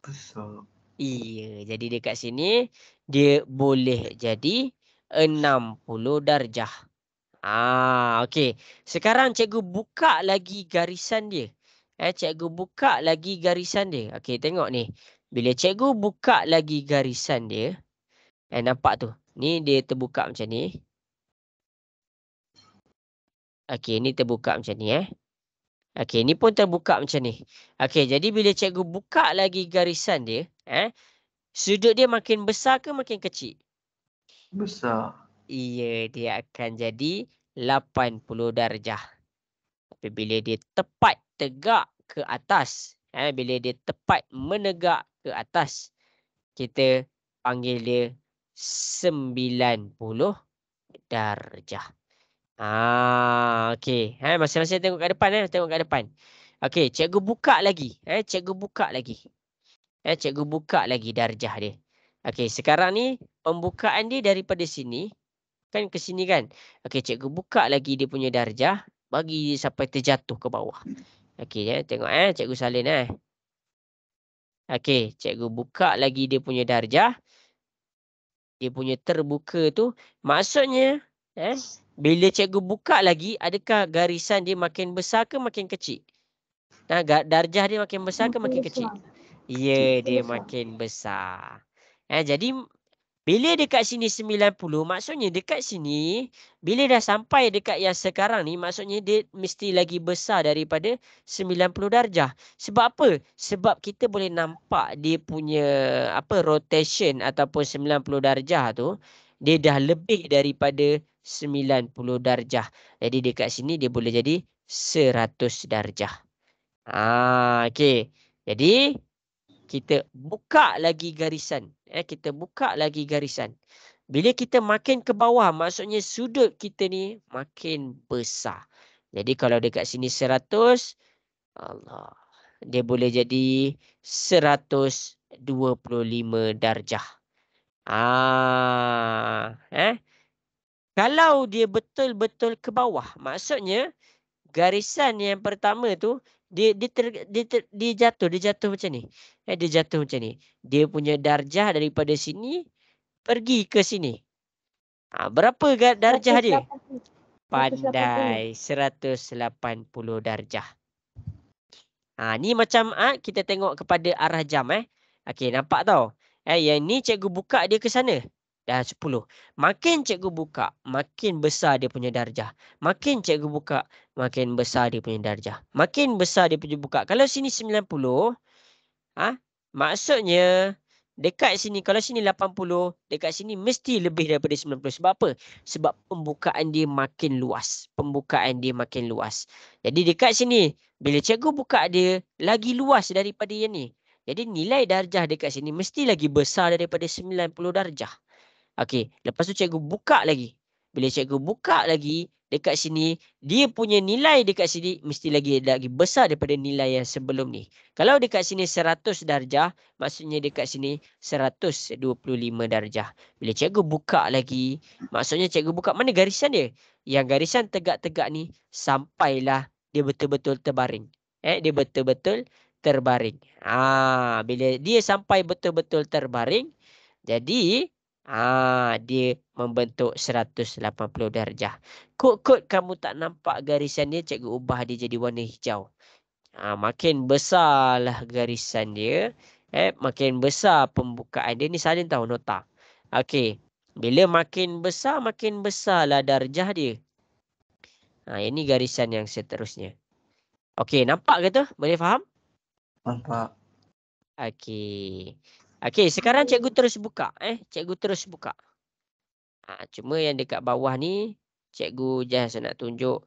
Besar. Iya, jadi dekat sini dia boleh jadi 60 darjah. Okey. Sekarang cikgu buka lagi garisan dia. Cikgu buka lagi garisan dia. Okey, tengok ni. Bila cikgu buka lagi garisan dia, nampak tu. Ni dia terbuka macam ni. Okey, ni terbuka macam ni Okey, ni pun terbuka macam ni. Okey, jadi bila cikgu buka lagi garisan dia, sudut dia makin besar ke makin kecil? Besar. Iya, dia akan jadi 80 darjah. Tapi bila dia tepat tegak ke atas, bila dia tepat menegak ke atas, kita panggil dia 90 darjah. Okey. Masing-masing tengok kat depan tengok kat depan. Okey, cikgu buka lagi. Cikgu buka lagi. Cikgu buka lagi darjah dia. Okey, sekarang ni pembukaan dia daripada sini kan ke sini kan. Okey, cikgu buka lagi dia punya darjah, bagi dia sampai terjatuh ke bawah. Okey, tengok cikgu salin Okey, cikgu buka lagi dia punya darjah. Dia punya terbuka tu maksudnya bila cikgu buka lagi, adakah garisan dia makin besar ke makin kecil? Darjah dia makin besar ke makin kecil? Ya, dia makin besar. Jadi bila dekat sini 90, maksudnya dekat sini bila dah sampai dekat yang sekarang ni, maksudnya dia mesti lagi besar daripada 90 darjah. Sebab apa? Sebab kita boleh nampak dia punya rotation ataupun 90 darjah tu, dia dah lebih daripada 90 darjah. Jadi dekat sini dia boleh jadi 100 darjah. Okey. Jadi kita buka lagi garisan. Kita buka lagi garisan. Bila kita makin ke bawah, maksudnya sudut kita ni makin besar. Jadi kalau dekat sini 100, Allah, dia boleh jadi 125 darjah. Kalau dia betul-betul ke bawah, maksudnya garisan yang pertama tu dia jatuh macam ni. Dia jatuh macam ni. Dia punya darjah daripada sini pergi ke sini. Berapa darjah dia? 180. Pandai, 180 darjah. Ni macam kita tengok kepada arah jam Okey, nampak tau. Yang ni cikgu buka dia ke sana. Dah 10. Makin cikgu buka, makin besar dia punya darjah. Makin cikgu buka, makin besar dia punya darjah. Makin besar dia punya buka. Kalau sini 90, maksudnya dekat sini, kalau sini 80, dekat sini mesti lebih daripada 90. Sebab apa? Sebab pembukaan dia makin luas. Pembukaan dia makin luas. Jadi dekat sini, bila cikgu buka dia, lagi luas daripada yang ni. Jadi nilai darjah dekat sini mesti lagi besar daripada 90 darjah. Okey, lepas tu cikgu buka lagi. Bila cikgu buka lagi, dekat sini, dia punya nilai dekat sini mesti lagi besar daripada nilai yang sebelum ni. Kalau dekat sini 100 darjah, maksudnya dekat sini 125 darjah. Bila cikgu buka lagi, maksudnya cikgu buka mana garisan dia? Yang garisan tegak-tegak ni, sampailah dia betul-betul terbaring. Dia betul-betul terbaring. Bila dia sampai betul-betul terbaring, jadi dia membentuk 180 darjah. Kod-kod kamu tak nampak garisan dia, cikgu ubah dia jadi warna hijau. Makin besarlah garisan dia, makin besar pembukaan dia. Ni salin tahu nota. Okey. Bila makin besarlah darjah dia. Ini garisan yang seterusnya. Okey, nampak ke tu? Boleh faham? Nampak. Okey. Okey, sekarang cikgu terus buka. Cikgu terus buka. Cuma yang dekat bawah ni, cikgu just nak tunjuk.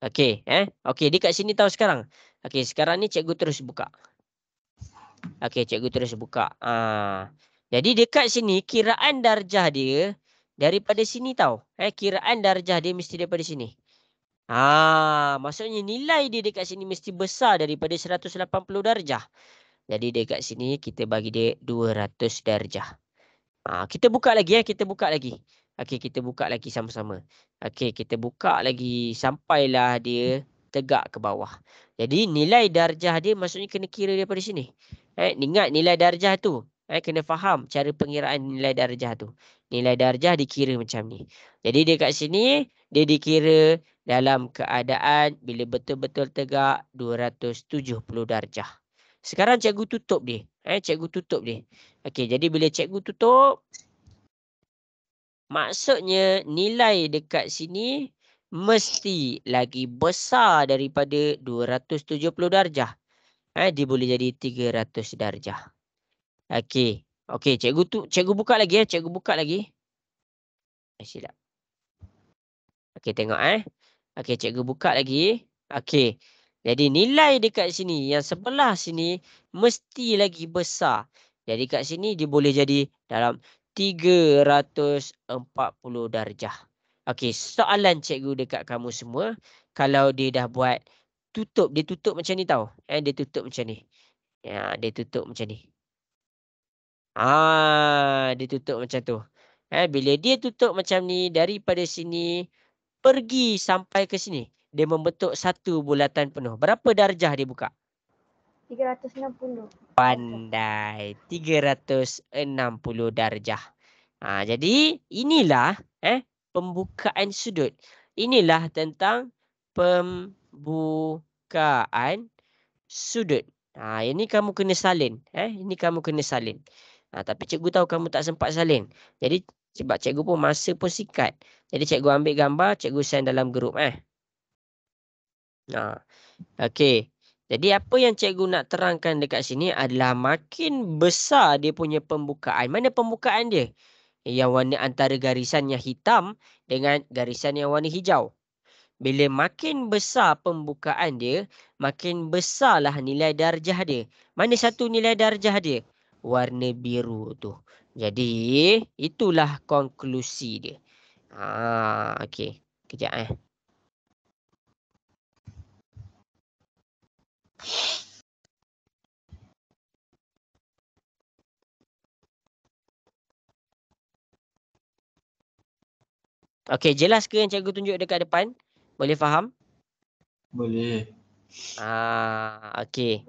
Okey, Okey, dekat sini tahu sekarang. Okey, sekarang ni cikgu terus buka. Okey, cikgu terus buka. Jadi dekat sini, kiraan darjah dia daripada sini tahu. Kiraan darjah dia mesti daripada sini. Maksudnya nilai dia dekat sini mesti besar daripada 180 darjah. Jadi dekat sini kita bagi dia 200 darjah. Kita buka lagi kita buka lagi. Okey, kita buka lagi sama-sama. Okey, kita buka lagi sampailah dia tegak ke bawah. Jadi nilai darjah dia maksudnya kena kira daripada sini. Ingat nilai darjah tu. Kena faham cara pengiraan nilai darjah tu. Nilai darjah dikira macam ni. Jadi dia kat sini dia dikira dalam keadaan bila betul-betul tegak 270 darjah. Sekarang cikgu tutup dia. Cikgu tutup dia. Okey, jadi bila cikgu tutup, maksudnya nilai dekat sini mesti lagi besar daripada 270 darjah. Dia boleh jadi 300 darjah. Okey. Okey, cikgu buka lagi cikgu buka lagi. Silap. Okey, tengok Okey, cikgu buka lagi. Okey. Jadi nilai dekat sini yang sebelah sini mesti lagi besar. Jadi kat sini dia boleh jadi dalam 340 darjah. Okey, soalan cikgu dekat kamu semua, kalau dia dah buat tutup, dia tutup macam ni tau. Dia tutup macam ni. Ya, dia tutup macam ni. Dia tutup macam tu. Bila dia tutup macam ni, daripada sini pergi sampai ke sini, dia membentuk satu bulatan penuh. Berapa darjah dia buka? 360. Pandai. 360 darjah. Jadi inilah pembukaan sudut. Inilah tentang pembukaan sudut. Ini kamu kena salin. Ini kamu kena salin. Tapi cikgu tahu kamu tak sempat salin. Jadi sebab cikgu pun masa pun singkat. Jadi cikgu ambil gambar, cikgu send dalam grup. Okey. Jadi apa yang cikgu nak terangkan dekat sini adalah makin besar dia punya pembukaan. Mana pembukaan dia? Yang warna antara garisan yang hitam dengan garisan yang warna hijau. Bila makin besar pembukaan dia, makin besarlah nilai darjah dia. Mana satu nilai darjah dia? Warna biru tu. Jadi itulah konklusi dia. Okey. Kejap Okey, jelas ke yang cikgu tunjuk dekat depan? Boleh faham? Boleh. Okey.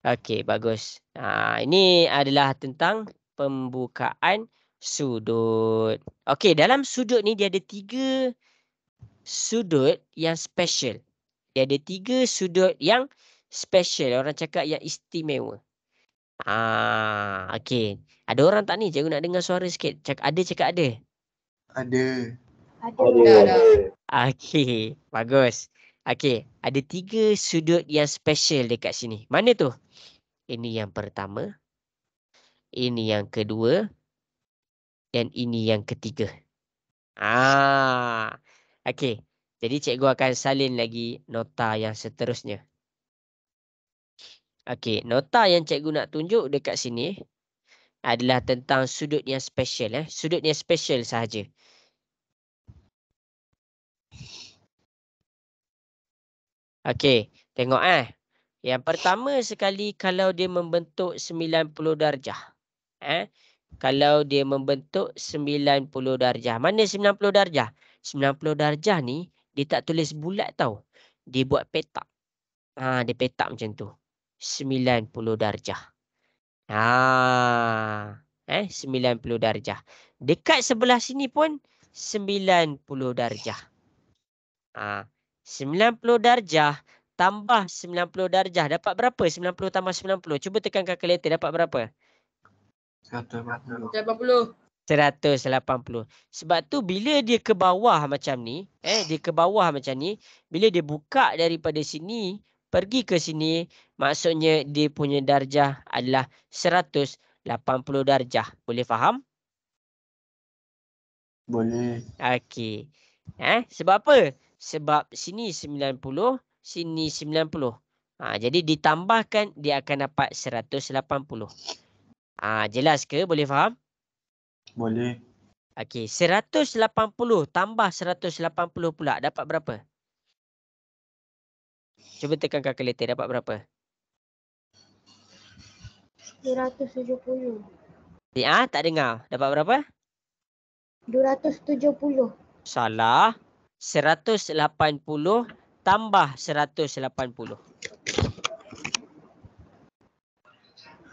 Okey, bagus. Ini adalah tentang pembukaan sudut. Okey, dalam sudut ni dia ada 3 sudut yang special. Dia ada 3 sudut yang special. Orang cakap yang istimewa. Okey. Ada orang tak ni? Cikgu nak dengar suara sikit. Cakap ada. Ada. Ada. Okey, bagus. Okey, ada 3 sudut yang special dekat sini. Mana tu? Ini yang pertama, ini yang kedua, dan ini yang ketiga. Okey. Jadi cikgu akan salin lagi nota yang seterusnya. Okey, nota yang cikgu nak tunjuk dekat sini adalah tentang sudut yang special. Sudut yang special sahaja. Okey, tengok Yang pertama sekali kalau dia membentuk 90 darjah. Kalau dia membentuk 90 darjah. Mana 90 darjah? 90 darjah ni dia tak tulis bulat tau. Dia buat petak. Dia petak macam tu. 90 darjah. 90 darjah. Dekat sebelah sini pun 90 darjah. 90 darjah tambah 90 darjah. Dapat berapa? 90 tambah 90. Cuba tekan kalkulator. Dapat berapa? 180. 180. Sebab tu bila dia ke bawah macam ni. Dia ke bawah macam ni. Bila dia buka daripada sini. Pergi ke sini. Maksudnya dia punya darjah adalah 180 darjah. Boleh faham? Boleh. Okey. Sebab apa? Sebab sini 90, sini 90. Jadi ditambahkan dia akan dapat 180. Jelas ke? Boleh faham? Boleh. Okey, 180 tambah 180 pula dapat berapa? Cuba tekan kalkulator, dapat berapa? 270. Tak dengar. Dapat berapa? 270. Salah. 180 tambah 180.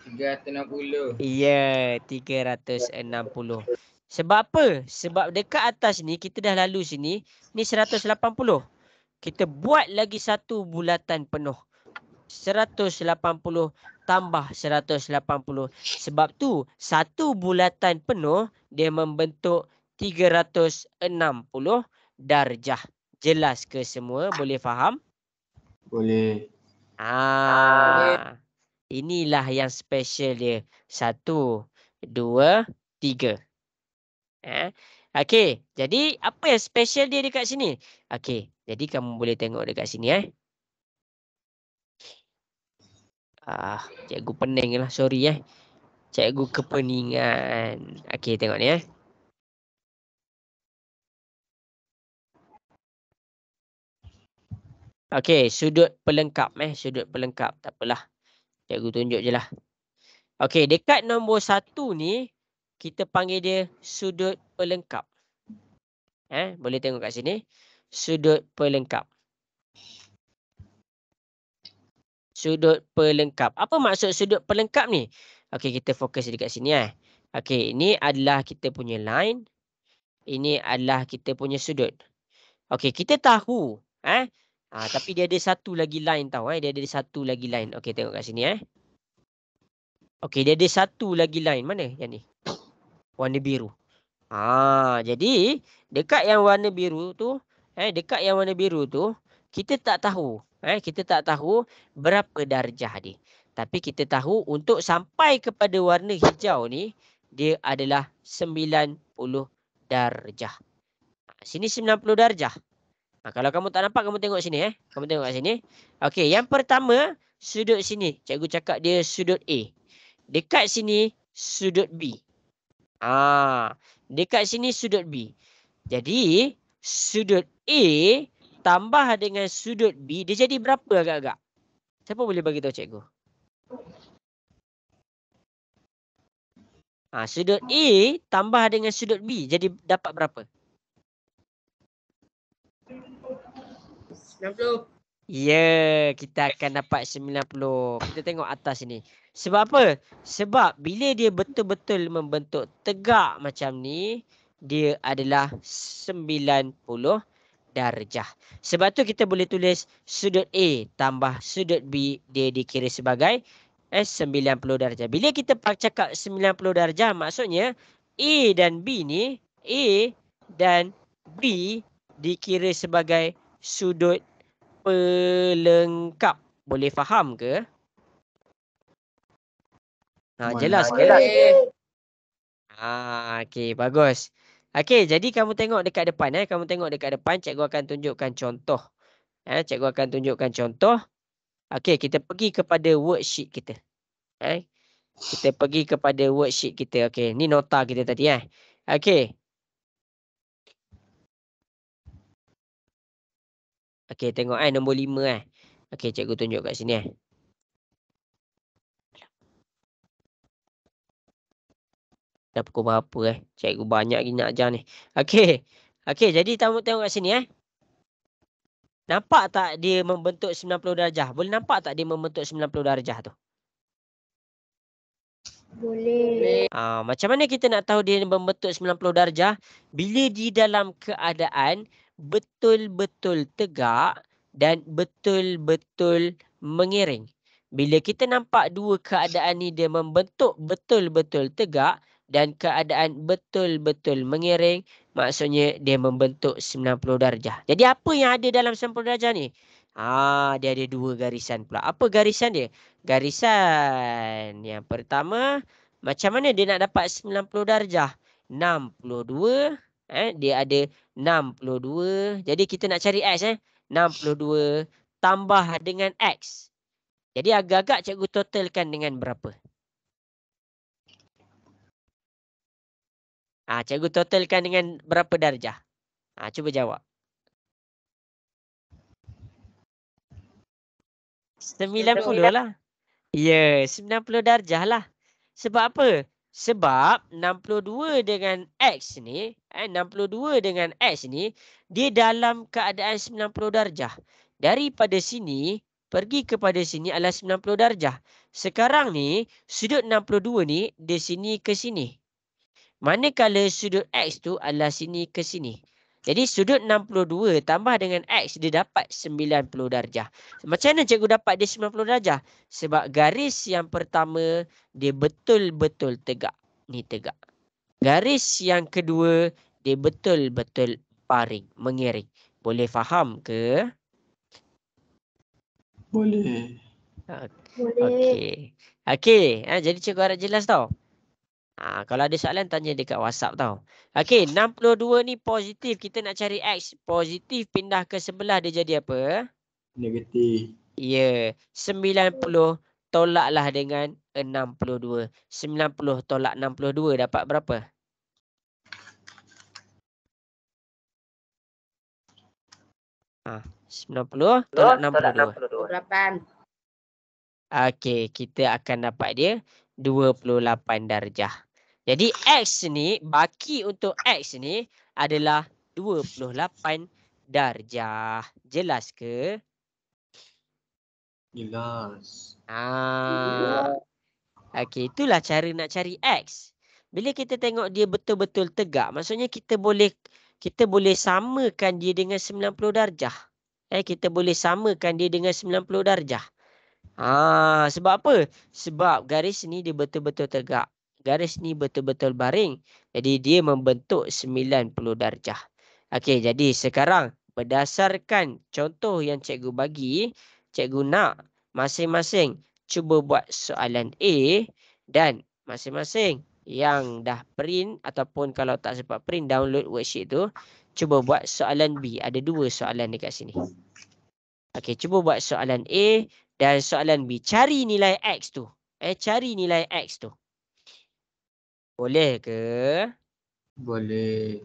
360. Ya, 360. Sebab apa? Sebab dekat atas ni kita dah lalu sini, ni 180. Kita buat lagi satu bulatan penuh. 180 tambah 180. Sebab tu, satu bulatan penuh dia membentuk 360 darjah. Jelas ke semua? Boleh faham? Boleh. Inilah yang special dia. 1, 2, 3. Okey, jadi apa yang special dia dekat sini? Okey, jadi kamu boleh tengok dekat sini cikgu pening lah, sorry Cikgu kepeningan. Okey, tengok ni Okey, sudut pelengkap sudut pelengkap. Tak apalah. Cikgu tunjuk je lah. Okey, dekat nombor 1 ni kita panggil dia sudut pelengkap. Boleh tengok kat sini. Sudut pelengkap. Sudut pelengkap. Apa maksud sudut pelengkap ni? Okey, kita fokus dekat sini Okey, ini adalah kita punya line. Ini adalah kita punya sudut. Okey, kita tahu tapi dia ada satu lagi line tau dia ada satu lagi line. Okey, tengok kat sini Okey, dia ada satu lagi line. Mana yang ni? Warna biru. Jadi dekat yang warna biru tu, dekat yang warna biru tu kita tak tahu, kita tak tahu berapa darjah dia. Tapi kita tahu untuk sampai kepada warna hijau ni dia adalah 90 darjah. Sini 90 darjah. Kalau kamu tak nampak, kamu tengok sini Kamu tengok kat sini. Okey, yang pertama sudut sini. Cikgu cakap dia sudut A. Dekat sini sudut B. Dekat sini sudut B. Jadi sudut A tambah dengan sudut B, dia jadi berapa agak-agak? Siapa boleh bagi tahu cikgu? Sudut A tambah dengan sudut B, jadi dapat berapa? 90. Ya, kita akan dapat 90. Kita tengok atas ni. Sebab apa? Sebab bila dia betul-betul membentuk tegak macam ni, dia adalah 90 darjah. Sebab tu kita boleh tulis sudut A tambah sudut B, dia dikira sebagai 90 darjah. Bila kita cakap 90 darjah, maksudnya A dan B ni, A dan B dikira sebagai sudut pelengkap. Boleh faham ke? Jelas ke? Okey, bagus. Okey, jadi kamu tengok dekat depan kamu tengok dekat depan, cikgu akan tunjukkan contoh. Cikgu akan tunjukkan contoh. Okey, kita pergi kepada worksheet kita. Kita pergi kepada worksheet kita. Okey, ni nota kita tadi Okey. Okey, tengok nombor 5 Okey, cikgu tunjuk kat sini Dah pukul berapa Cikgu banyak lagi nak ajar ni. Okey. Okey, jadi kamu tengok kat sini Nampak tak dia membentuk 90 darjah? Boleh nampak tak dia membentuk 90 darjah tu? Boleh. Macam mana kita nak tahu dia membentuk 90 darjah? Bila di dalam keadaan betul-betul tegak dan betul-betul mengiring. Bila kita nampak dua keadaan ni dia membentuk betul-betul tegak dan keadaan betul-betul mengiring, maksudnya dia membentuk 90 darjah. Jadi apa yang ada dalam 90 darjah ni? Dia ada dua garisan pula. Apa garisan dia? Garisan yang pertama, macam mana dia nak dapat 90 darjah? 62, dia ada 62. Jadi kita nak cari X 62 tambah dengan X. Jadi agak-agak cikgu totalkan dengan berapa? Cikgu totalkan dengan berapa darjah? Cuba jawab. 90 lah. Ya, 90 darjah lah. Sebab apa? Sebab 62 dengan X ni, 62 dengan X ni, dia dalam keadaan 90 darjah. Daripada sini pergi kepada sini adalah 90 darjah. Sekarang ni sudut 62 ni di sini ke sini. Manakala sudut X tu adalah sini ke sini. Jadi sudut 62 tambah dengan X dia dapat 90 darjah. Macam mana cikgu dapat dia 90 darjah? Sebab garis yang pertama dia betul-betul tegak. Ni tegak. Garis yang kedua dia betul-betul paring, mengiring. Boleh faham ke? Boleh. Boleh. Okey. Jadi cikgu harap jelas tau. Kalau ada soalan tanya dekat WhatsApp tau. Okey, 62 ni positif. Kita nak cari X. Positif pindah ke sebelah dia jadi apa? Negatif. Ya. 90 tolaklah dengan 62. 90 tolak 62 dapat berapa? Ah, 90 tolak 62. 8. Okey, kita akan dapat dia 28 darjah. Jadi X ni, baki untuk X ni adalah 28 darjah. Jelas ke? Jelas. Okey, itulah cara nak cari X. Bila kita tengok dia betul-betul tegak, maksudnya kita boleh samakan dia dengan 90 darjah. Kita boleh samakan dia dengan 90 darjah. Sebab apa? Sebab garis ni dia betul-betul tegak. Garis ni betul-betul baring. Jadi dia membentuk 90 darjah. Okey, jadi sekarang berdasarkan contoh yang cikgu bagi, cikgu nak masing-masing cuba buat soalan A dan masing-masing yang dah print ataupun kalau tak sempat print download worksheet tu, cuba buat soalan B. Ada 2 soalan dekat sini. Okey, cuba buat soalan A dan soalan B. Cari nilai X tu. Cari nilai X tu. Boleh ke? Boleh.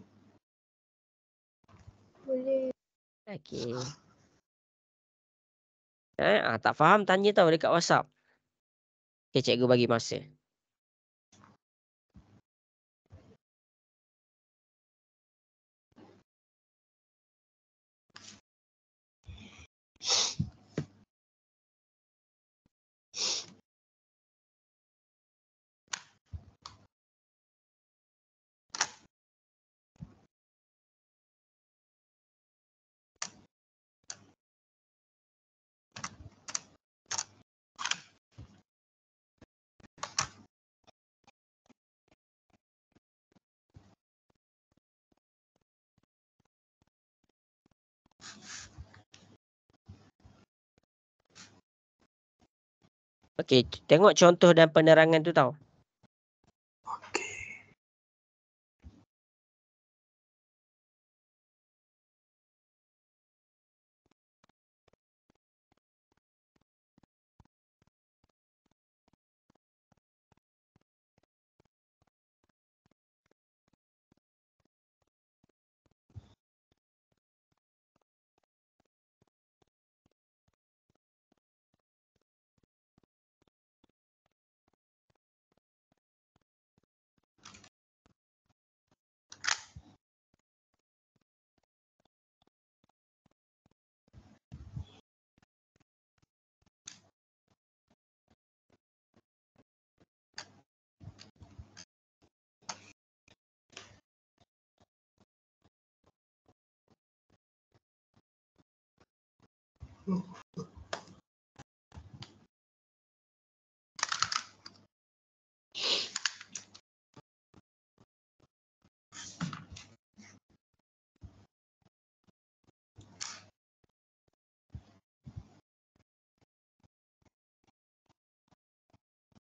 Boleh. Okey. Tak faham tanya tahu dekat WhatsApp. Okey, cikgu bagi masa. Okey, tengok contoh dan penerangan tu tau. Okey.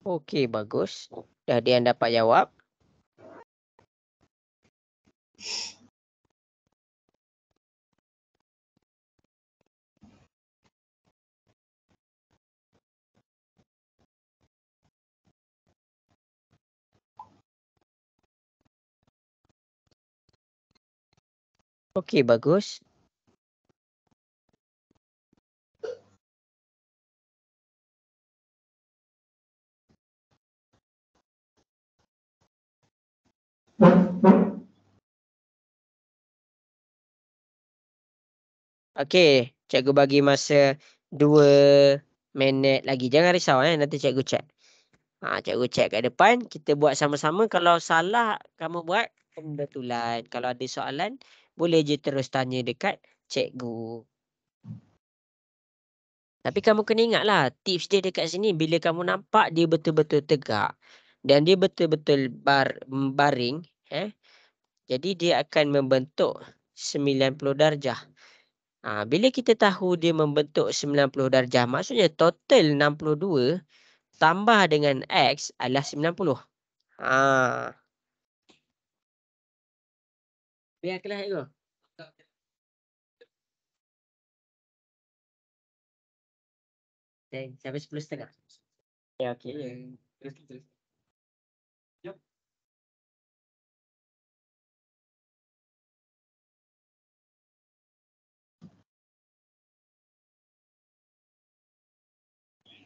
Okey, bagus. Dah ada yang dapat jawab. Okey, bagus. Okey, Cikgu bagi masa 2 minit lagi. Jangan risau nanti cikgu cek. Cikgu cek kat depan. Kita buat sama-sama. Kalau salah kamu buat pembetulan. Kalau ada soalan boleh je terus tanya dekat cikgu. Tapi kamu kena ingatlah tips dia dekat sini. Bila kamu nampak dia betul-betul tegak. Dan dia betul-betul baring. Jadi dia akan membentuk 90 darjah. Bila kita tahu dia membentuk 90 darjah, maksudnya total 62 tambah dengan X adalah 90. Biar kelas cikgu. Sampai 10.30. Ya, okey. Terus.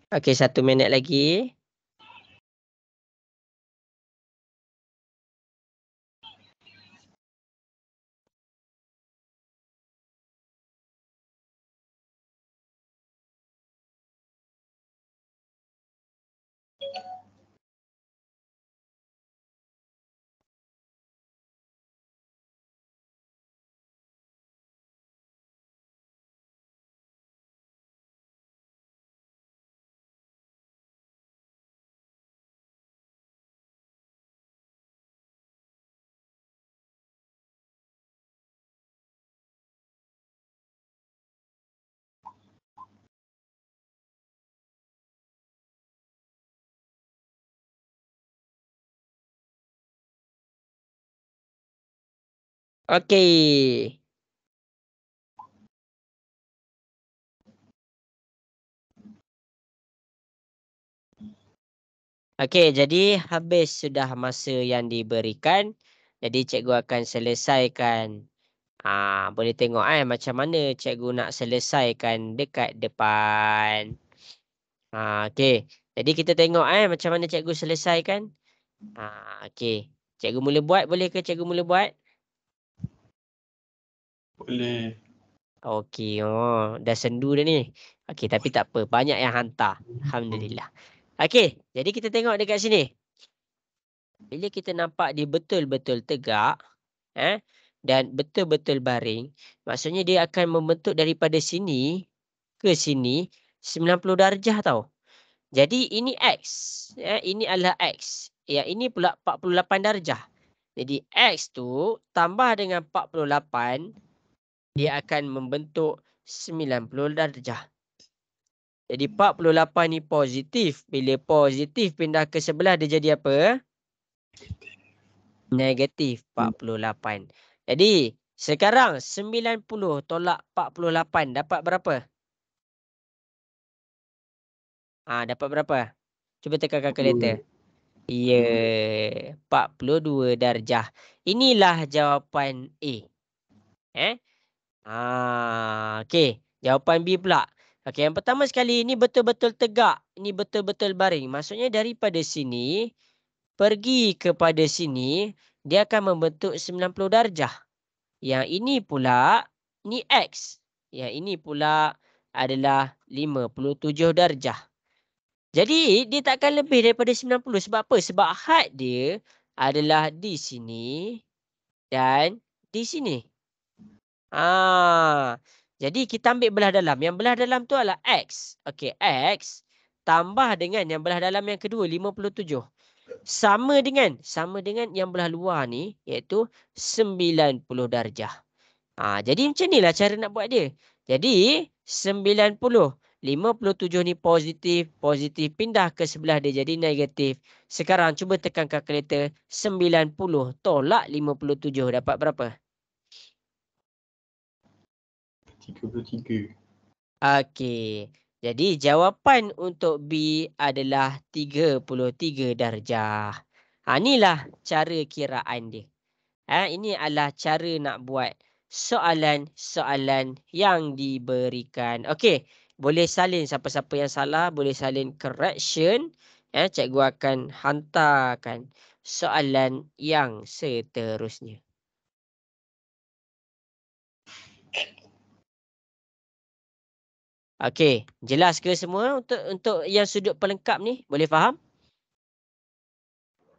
Okey, 1 minit lagi. Okey. Okey, jadi habis sudah masa yang diberikan. Jadi cikgu akan selesaikan. Boleh tengok macam mana cikgu nak selesaikan dekat depan. Okey. Jadi kita tengok macam mana cikgu selesaikan. Okey. Cikgu mula buat, boleh ke cikgu mula buat? Boleh. Okey, dah sendu dah ni. Okey, tapi tak apa. Banyak yang hantar. Alhamdulillah. Okey, jadi kita tengok dekat sini. Bila kita nampak dia betul-betul tegak, dan betul-betul baring, maksudnya dia akan membentuk daripada sini ke sini 90 darjah tau. Jadi ini X. Ini adalah X. Ini pula 48 darjah. Jadi X tu tambah dengan 48, dia akan membentuk 90 darjah. Jadi 48 ni positif. Bila positif pindah ke sebelah dia jadi apa? Negatif 48. Jadi sekarang 90 tolak 48 dapat berapa? Dapat berapa? Cuba tekan kalkulator. Ya, 42 darjah. Inilah jawapan A. Okey, jawapan B pula. Okey, yang pertama sekali ini betul-betul tegak, ini betul-betul baring. Maksudnya daripada sini pergi kepada sini, dia akan membentuk 90 darjah. Yang ini pula ni X. Yang ini pula adalah 57 darjah. Jadi dia takkan lebih daripada 90. Sebab apa? Sebab had dia adalah di sini dan di sini. Jadi kita ambil belah dalam. Yang belah dalam tu adalah X. Okey, X tambah dengan yang belah dalam yang kedua 57. Sama dengan yang belah luar ni iaitu 90 darjah. Jadi macam inilah cara nak buat dia. Jadi 90, 57 ni positif, positif pindah ke sebelah dia jadi negatif. Sekarang cuba tekan kalkulator 90 tolak 57 dapat berapa? 33. Okey. Jadi jawapan untuk B adalah 33 darjah. Inilah cara kiraan dia. Ini adalah cara nak buat soalan-soalan yang diberikan. Okey. Boleh salin siapa-siapa yang salah, boleh salin correction. Cikgu akan hantarkan soalan yang seterusnya. Okey, jelas ke semua untuk yang sudut pelengkap ni? Boleh faham?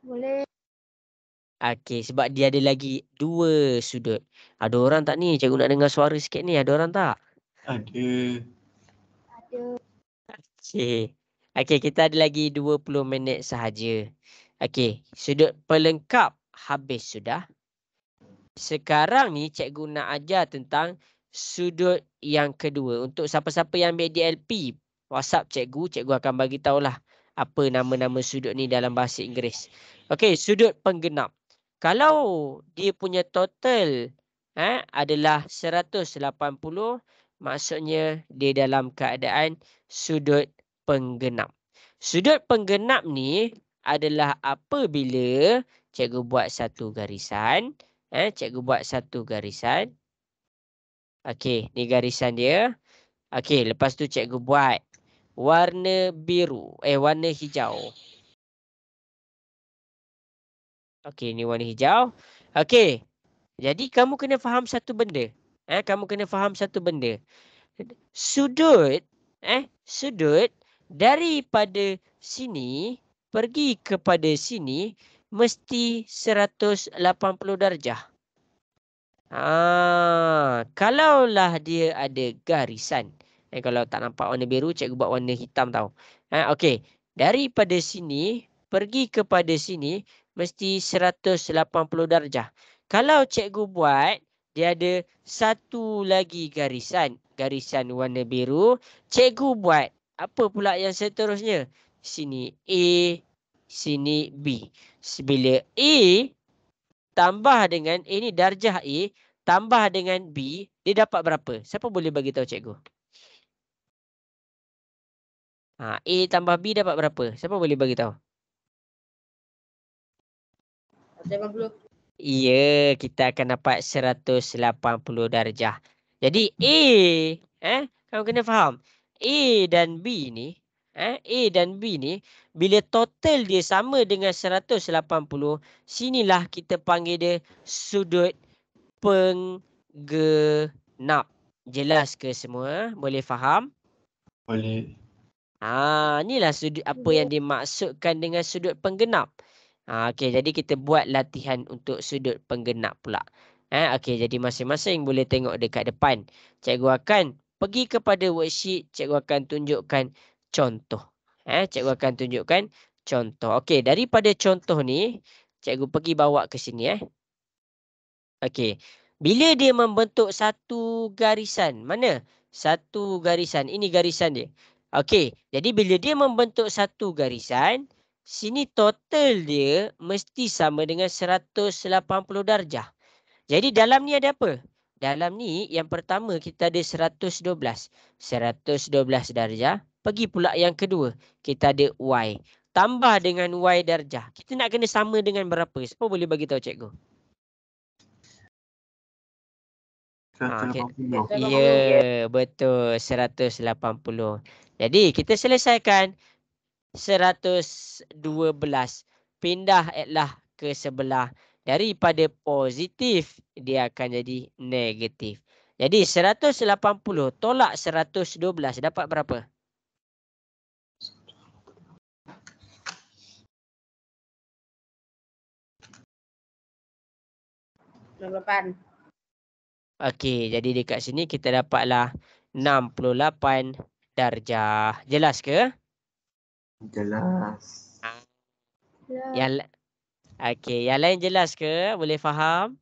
Boleh. Okey, sebab dia ada lagi 2 sudut. Ada orang tak ni? Cikgu nak dengar suara sikit ni. Ada orang tak? Ada. Ada. Okey. Okey, kita ada lagi 20 minit sahaja. Okey, sudut pelengkap habis sudah. Sekarang ni cikgu nak ajar tentang sudut yang kedua. Untuk siapa-siapa yang ambil DLP, WhatsApp cikgu akan bagi tahulah apa nama-nama sudut ni dalam bahasa Inggeris. Okey, sudut penggenap. Kalau dia punya total adalah 180, maksudnya dia dalam keadaan sudut penggenap. Sudut penggenap ni adalah apabila cikgu buat satu garisan. Cikgu buat satu garisan. Okey, ni garisan dia. Okey, lepas tu cikgu buat warna biru. Warna hijau. Okey, ni warna hijau. Okey, jadi kamu kena faham satu benda. Kamu kena faham satu benda. Sudut, sudut daripada sini pergi kepada sini mesti 180 darjah. Kalaulah dia ada garisan. Kalau tak nampak warna biru, cikgu buat warna hitam tau. Okey, daripada sini pergi kepada sini mesti 180 darjah. Kalau cikgu buat, dia ada satu lagi garisan. Garisan warna biru. Cikgu buat apa pula yang seterusnya? Sini A, sini B. Bila A tambah dengan A ni darjah A tambah dengan B, dia dapat berapa? Siapa boleh bagi tahu cikgu? A tambah B dapat berapa? Siapa boleh bagi tahu? 180. Ya, kita akan dapat 180 darjah. Jadi A, kamu kena faham. A dan B ni, bila total dia sama dengan 180, sinilah kita panggil dia sudut penggenap. Jelas ke semua? Boleh faham? Boleh. Inilah sudut apa yang dimaksudkan dengan sudut penggenap. Okey, jadi kita buat latihan untuk sudut penggenap pula. Okey, jadi masing-masing boleh tengok dekat depan. Cikgu akan pergi kepada worksheet, cikgu akan tunjukkan contoh. Cikgu akan tunjukkan contoh. Okey, daripada contoh ni, cikgu pergi bawa ke sini. Okey. Bila dia membentuk satu garisan, mana? Satu garisan. Ini garisan dia. Okey. Jadi bila dia membentuk satu garisan, sini total dia mesti sama dengan 180 darjah. Jadi dalam ni ada apa? Dalam ni yang pertama kita ada 112. 112 darjah. Pergi pula yang kedua. Kita ada Y. Tambah dengan Y darjah. Kita nak kena sama dengan berapa? Siapa boleh bagi tahu cikgu? 180. Ya, betul. 180. Jadi, kita selesaikan 112. Pindahlah ke sebelah. Daripada positif, dia akan jadi negatif. Jadi, 180 tolak 112 dapat berapa? Okey, jadi dekat sini kita dapatlah 68 darjah. Jelas ke? Jelas. Yang okey, yang lain jelas ke? Boleh faham?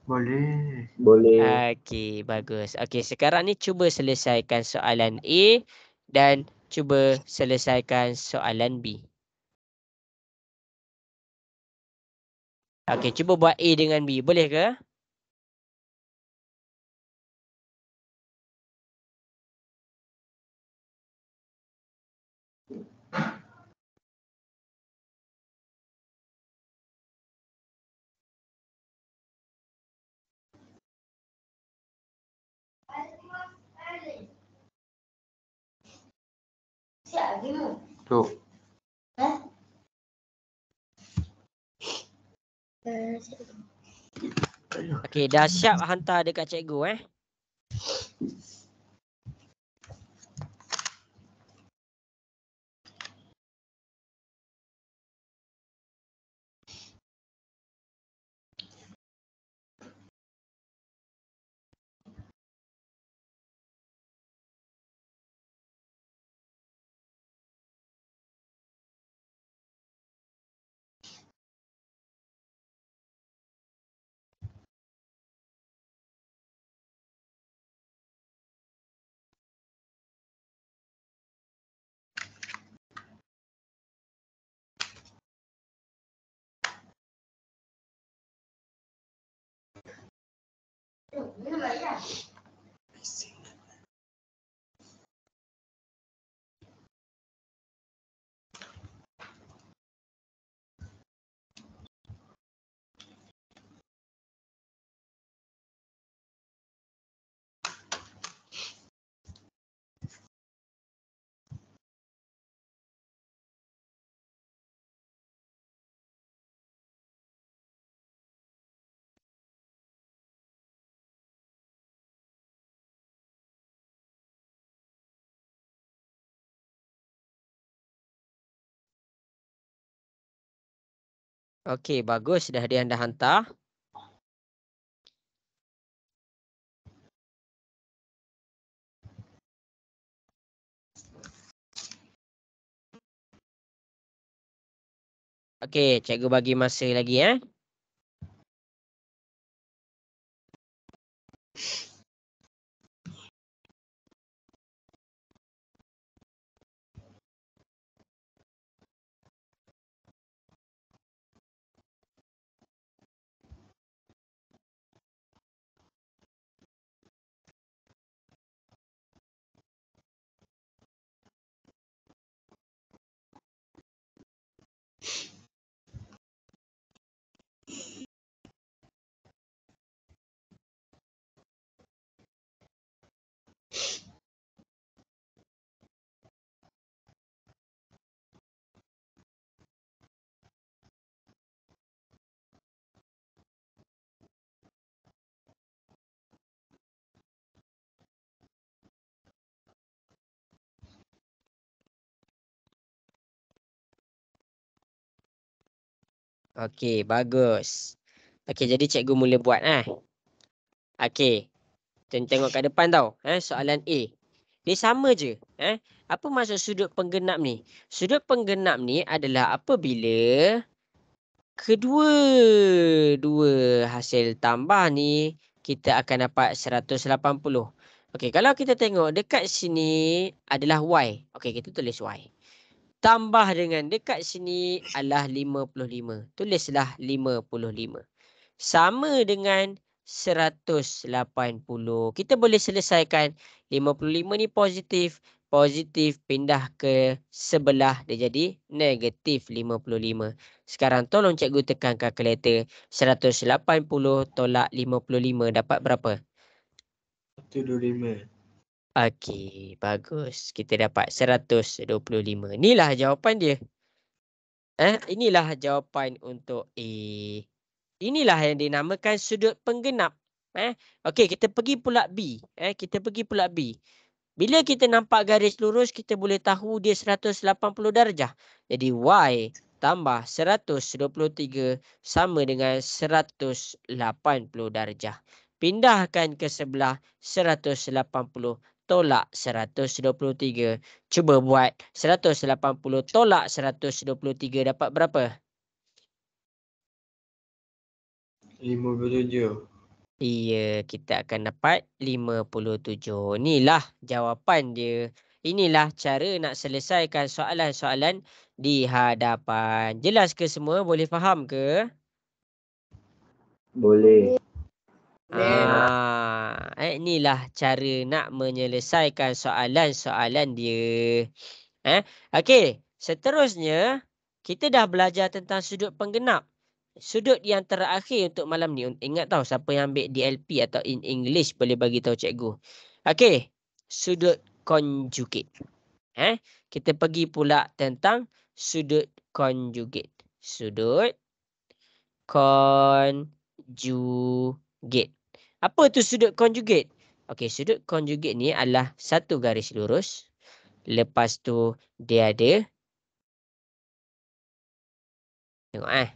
Boleh. Boleh. Okey, bagus. Okey, sekarang ni cuba selesaikan soalan A dan cuba selesaikan soalan B. Okey, cuba buat A dengan B. Boleh ke? Tu. Okey, dah siap hantar dekat cikgu Okey, bagus. Dah ada yang dah hantar. Okey, cikgu bagi masa lagi Okey, bagus. Okey, jadi cikgu mula buat Okey. Tengok kat depan tau. Soalan A. Dia sama je. Apa maksud sudut penggenap ni? Sudut penggenap ni adalah apabila kedua hasil tambah ni kita akan dapat 180. Okey, kalau kita tengok dekat sini adalah Y. Okey, kita tulis Y. Tambah dengan dekat sini adalah 55. Tulislah 55. Sama dengan 180. Kita boleh selesaikan 55 ni positif. Positif pindah ke sebelah dia jadi negatif 55. Sekarang tolong cikgu tekan kalkulator. 180 tolak 55 dapat berapa? 125. Okey, bagus. Kita dapat 125. Inilah jawapan dia. Inilah jawapan untuk A. Inilah yang dinamakan sudut penggenap. Okey, kita pergi pula B. Kita pergi pula B. Bila kita nampak garis lurus, kita boleh tahu dia 180 darjah. Jadi Y tambah 123 sama dengan 180 darjah. Pindahkan ke sebelah 180 tolak 123. Cuba buat 180 tolak 123 dapat berapa? 57. Iya, kita akan dapat 57. Inilah jawapan dia. Inilah cara nak selesaikan soalan-soalan di hadapan. Jelas ke semua? Boleh faham ke? Boleh. Inilah cara nak menyelesaikan soalan-soalan dia. Okey, seterusnya kita dah belajar tentang sudut penggenap. Sudut yang terakhir untuk malam ni, ingat tahu siapa yang ambil DLP atau in English boleh bagi tahu cikgu. Okey, sudut conjugate. Kita pergi pula tentang sudut conjugate. Sudut conjugate. Apa tu sudut conjugate? Okey, sudut conjugate ni adalah satu garis lurus. Lepas tu dia ada, tengok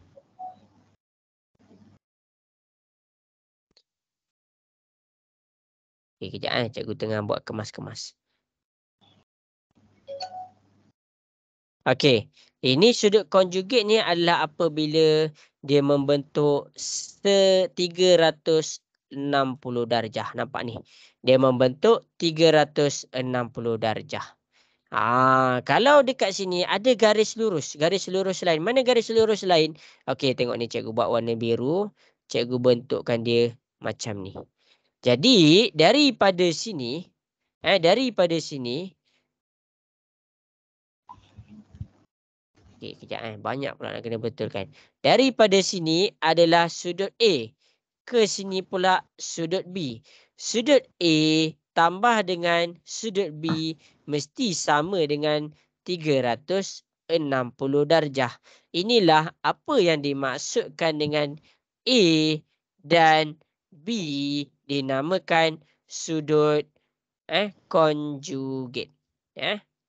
Okay, kejap cikgu tengah buat kemas-kemas. Okey, ini sudut conjugate ni adalah apabila dia membentuk 360 darjah. Nampak ni? Dia membentuk 360 darjah. Kalau dekat sini ada garis lurus lain. Mana garis lurus lain? Okey, tengok ni cikgu buat warna biru. Cikgu bentukkan dia macam ni. Jadi daripada sini okey, kejap banyak pula nak kena betulkan. Daripada sini adalah sudut A. Ke sini pula sudut B. Sudut A tambah dengan sudut B mesti sama dengan 360 darjah. Inilah apa yang dimaksudkan dengan A dan B dinamakan sudut conjugate.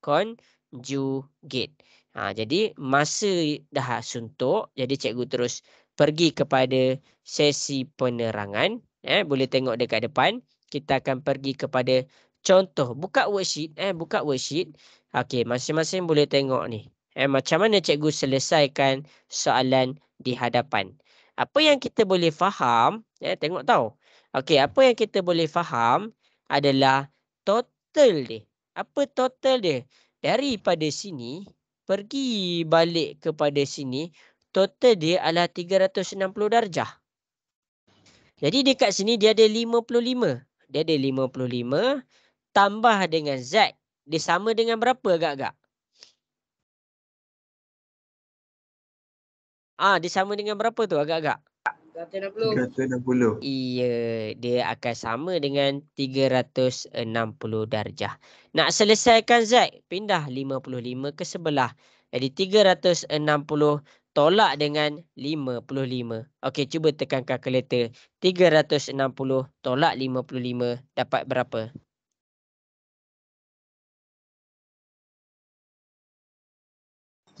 Conjugate. Jadi masa dah suntuk, jadi cikgu terus pergi kepada sesi penerangan. Boleh tengok dekat depan. Kita akan pergi kepada contoh. Buka worksheet. Okey, masing-masing boleh tengok ni. Macam mana cikgu selesaikan soalan di hadapan. Apa yang kita boleh faham, tengok tau. Okey, apa yang kita boleh faham adalah total dia. Apa total dia? Daripada sini pergi balik kepada sini, total dia adalah 360 darjah. Jadi dekat sini dia ada 55. Dia ada 55 tambah dengan Z. Dia sama dengan berapa agak-agak? Dia sama dengan berapa tu agak-agak? 360. 360. Iya, dia akan sama dengan 360 darjah. Nak selesaikan Z, pindah 55 ke sebelah. Jadi 360 tolak dengan 55. Okey, cuba tekan kalkulator. 360 tolak 55 dapat berapa?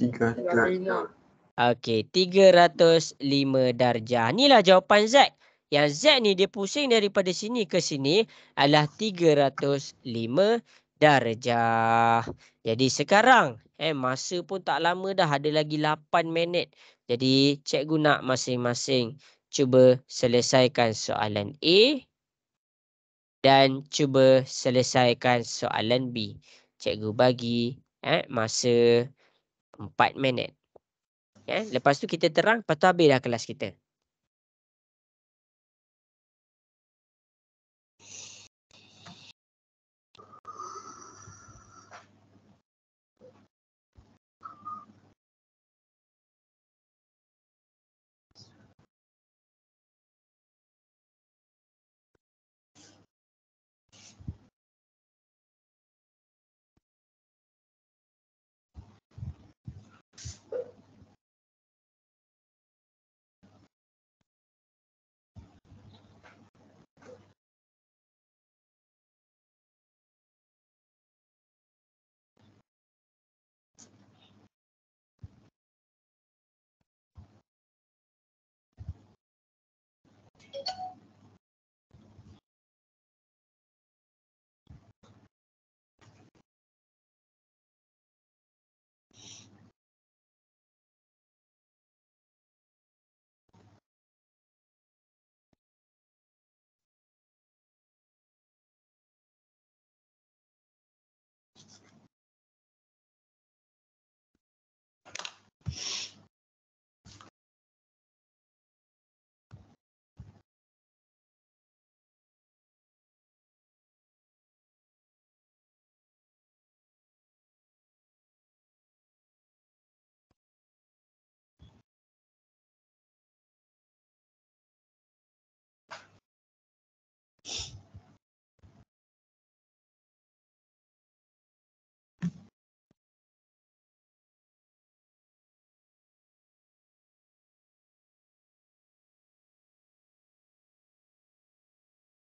305. Okey, 305 darjah. Inilah jawapan Z. Yang Z ni dia pusing daripada sini ke sini adalah 305 darjah. Jadi sekarang masa pun tak lama dah, ada lagi 8 minit. Jadi cikgu nak masing-masing cuba selesaikan soalan A dan cuba selesaikan soalan B. Cikgu bagi masa 4 minit. Lepas tu kita terang, lepas tu habis dah kelas kita.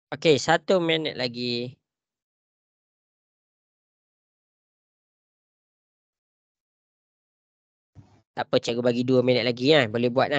Okey, 1 minit lagi. Tak apa, cikgu bagi 2 minit lagi boleh buat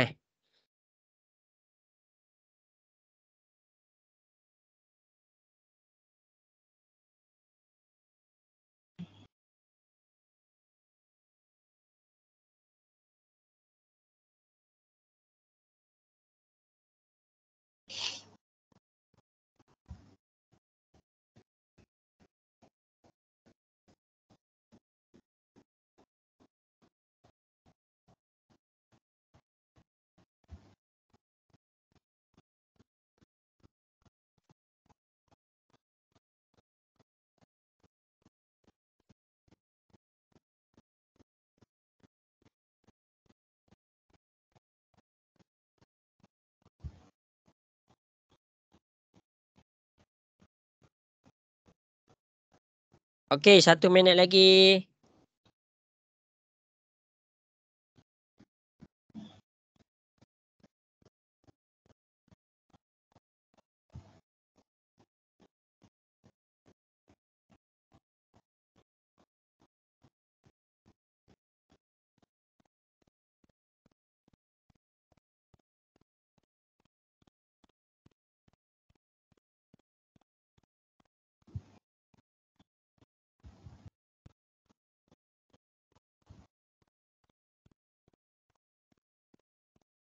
Okey, 1 minit lagi.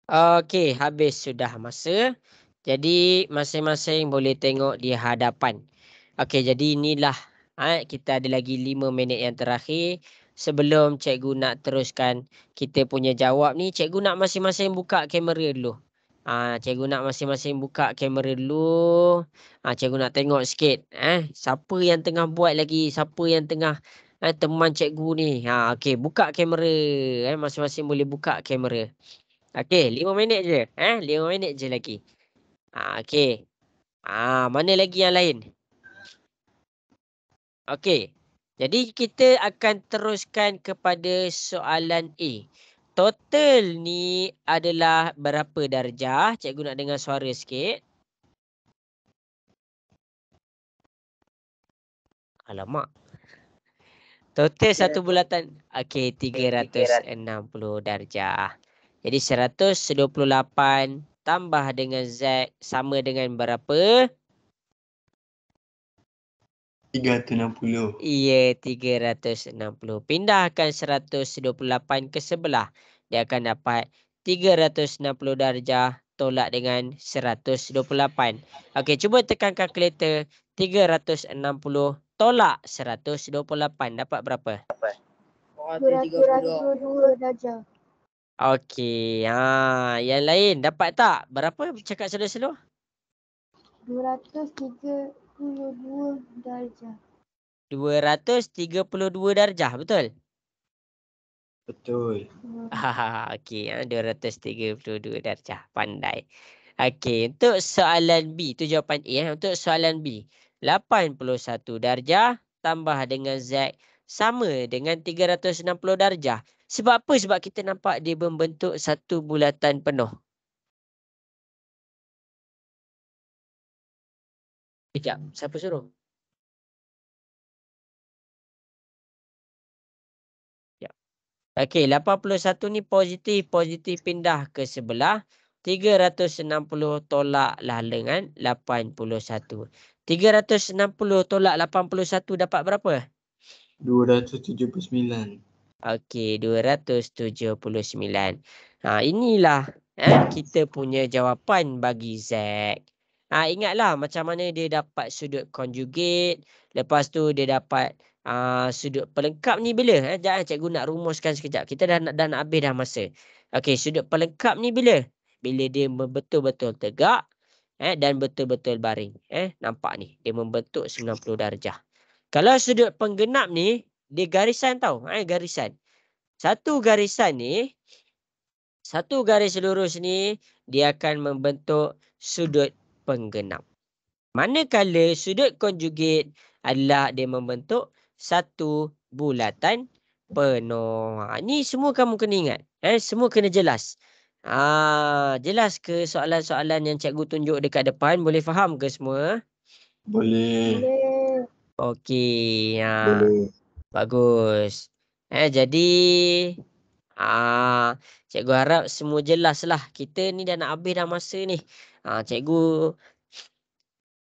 Okey, habis sudah masa. Jadi masing-masing boleh tengok di hadapan. Okey, jadi inilah kita ada lagi 5 minit yang terakhir. Sebelum cikgu nak teruskan kita punya jawab ni, cikgu nak masing-masing buka kamera dulu. Cikgu nak masing-masing buka kamera dulu. Cikgu nak tengok sikit. Siapa yang tengah buat lagi? Siapa yang tengah teman cikgu ni? Okey, buka kamera. Masing-masing boleh buka kamera. Okey, 5 minit je. 5 minit je lagi. Okey. Mana lagi yang lain? Okey. Jadi kita akan teruskan kepada soalan A. Total ni adalah berapa darjah? Cikgu nak dengar suara sikit. Alamak. Total satu bulatan. Okey, 360 darjah. Jadi 128 tambah dengan Z sama dengan berapa? 360. Iya, 360. Pindahkan 128 ke sebelah. Dia akan dapat 360 darjah tolak dengan 128. Okey, cuba tekan kalkulator. 360 tolak 128. Dapat berapa? 232 darjah. Okey, yang lain dapat tak? Berapa cakap slow-slow? 232 darjah. 232 darjah, betul? Betul. Okey, 232 darjah. Pandai. Okey, untuk soalan B, itu jawapan A. Untuk soalan B, 81 darjah tambah dengan Z sama dengan 360 darjah. Sebab apa? Sebab kita nampak dia membentuk satu bulatan penuh. Sekejap, siapa suruh? Okey, 81 ni positif pindah ke sebelah. 360 tolaklah dengan 81. 360 tolak 81 dapat berapa? 279. Okey, 279. Inilah kita punya jawapan bagi Z. Ingatlah macam mana dia dapat sudut conjugate. Lepas tu dia dapat sudut pelengkap ni bila? Jangan cikgu nak rumuskan sekejap. Kita dah nak habis dah masa. Okey, sudut pelengkap ni bila? Bila dia betul-betul tegak dan betul-betul baring. Nampak ni, dia membentuk 90 darjah. Kalau sudut penggenap ni, dia garisan tau. Garisan. Satu garisan ni, satu garis lurus ni, dia akan membentuk sudut penggenap. Manakala sudut conjugate adalah dia membentuk satu bulatan penuh. Ni semua kamu kena ingat. Semua kena jelas. Jelas ke soalan-soalan yang cikgu tunjuk dekat depan? Boleh faham ke semua? Boleh. Boleh. Okey. Boleh. Bagus. Jadi cikgu harap semua jelas lah. Kita ni dah nak habis dah masa ni. Cikgu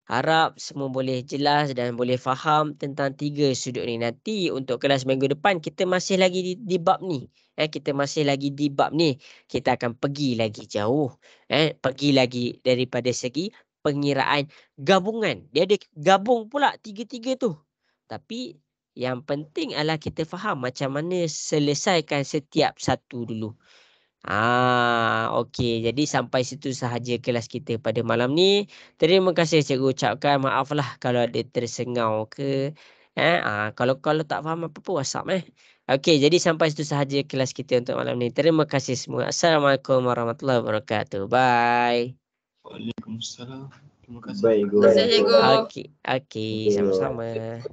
harap semua boleh jelas dan boleh faham tentang 3 sudut ni. Nanti untuk kelas minggu depan kita masih lagi di bab ni. Kita masih lagi di bab ni. Kita akan pergi lagi jauh. Pergi lagi daripada segi pengiraan gabungan. Dia ada gabung pula 3-3 tu. Tapi yang penting adalah kita faham macam mana selesaikan setiap satu dulu. Okey. Jadi sampai situ sahaja kelas kita pada malam ni. Terima kasih cikgu ucapkan. Maaflah kalau ada tersengau ke. Kalau tak faham apa-apa WhatsApp. Okey. Jadi sampai situ sahaja kelas kita untuk malam ni. Terima kasih semua. Assalamualaikum warahmatullahi wabarakatuh. Bye. Waalaikumsalam. Terima kasih. Terima kasih, cikgu. Okey. Sama-sama.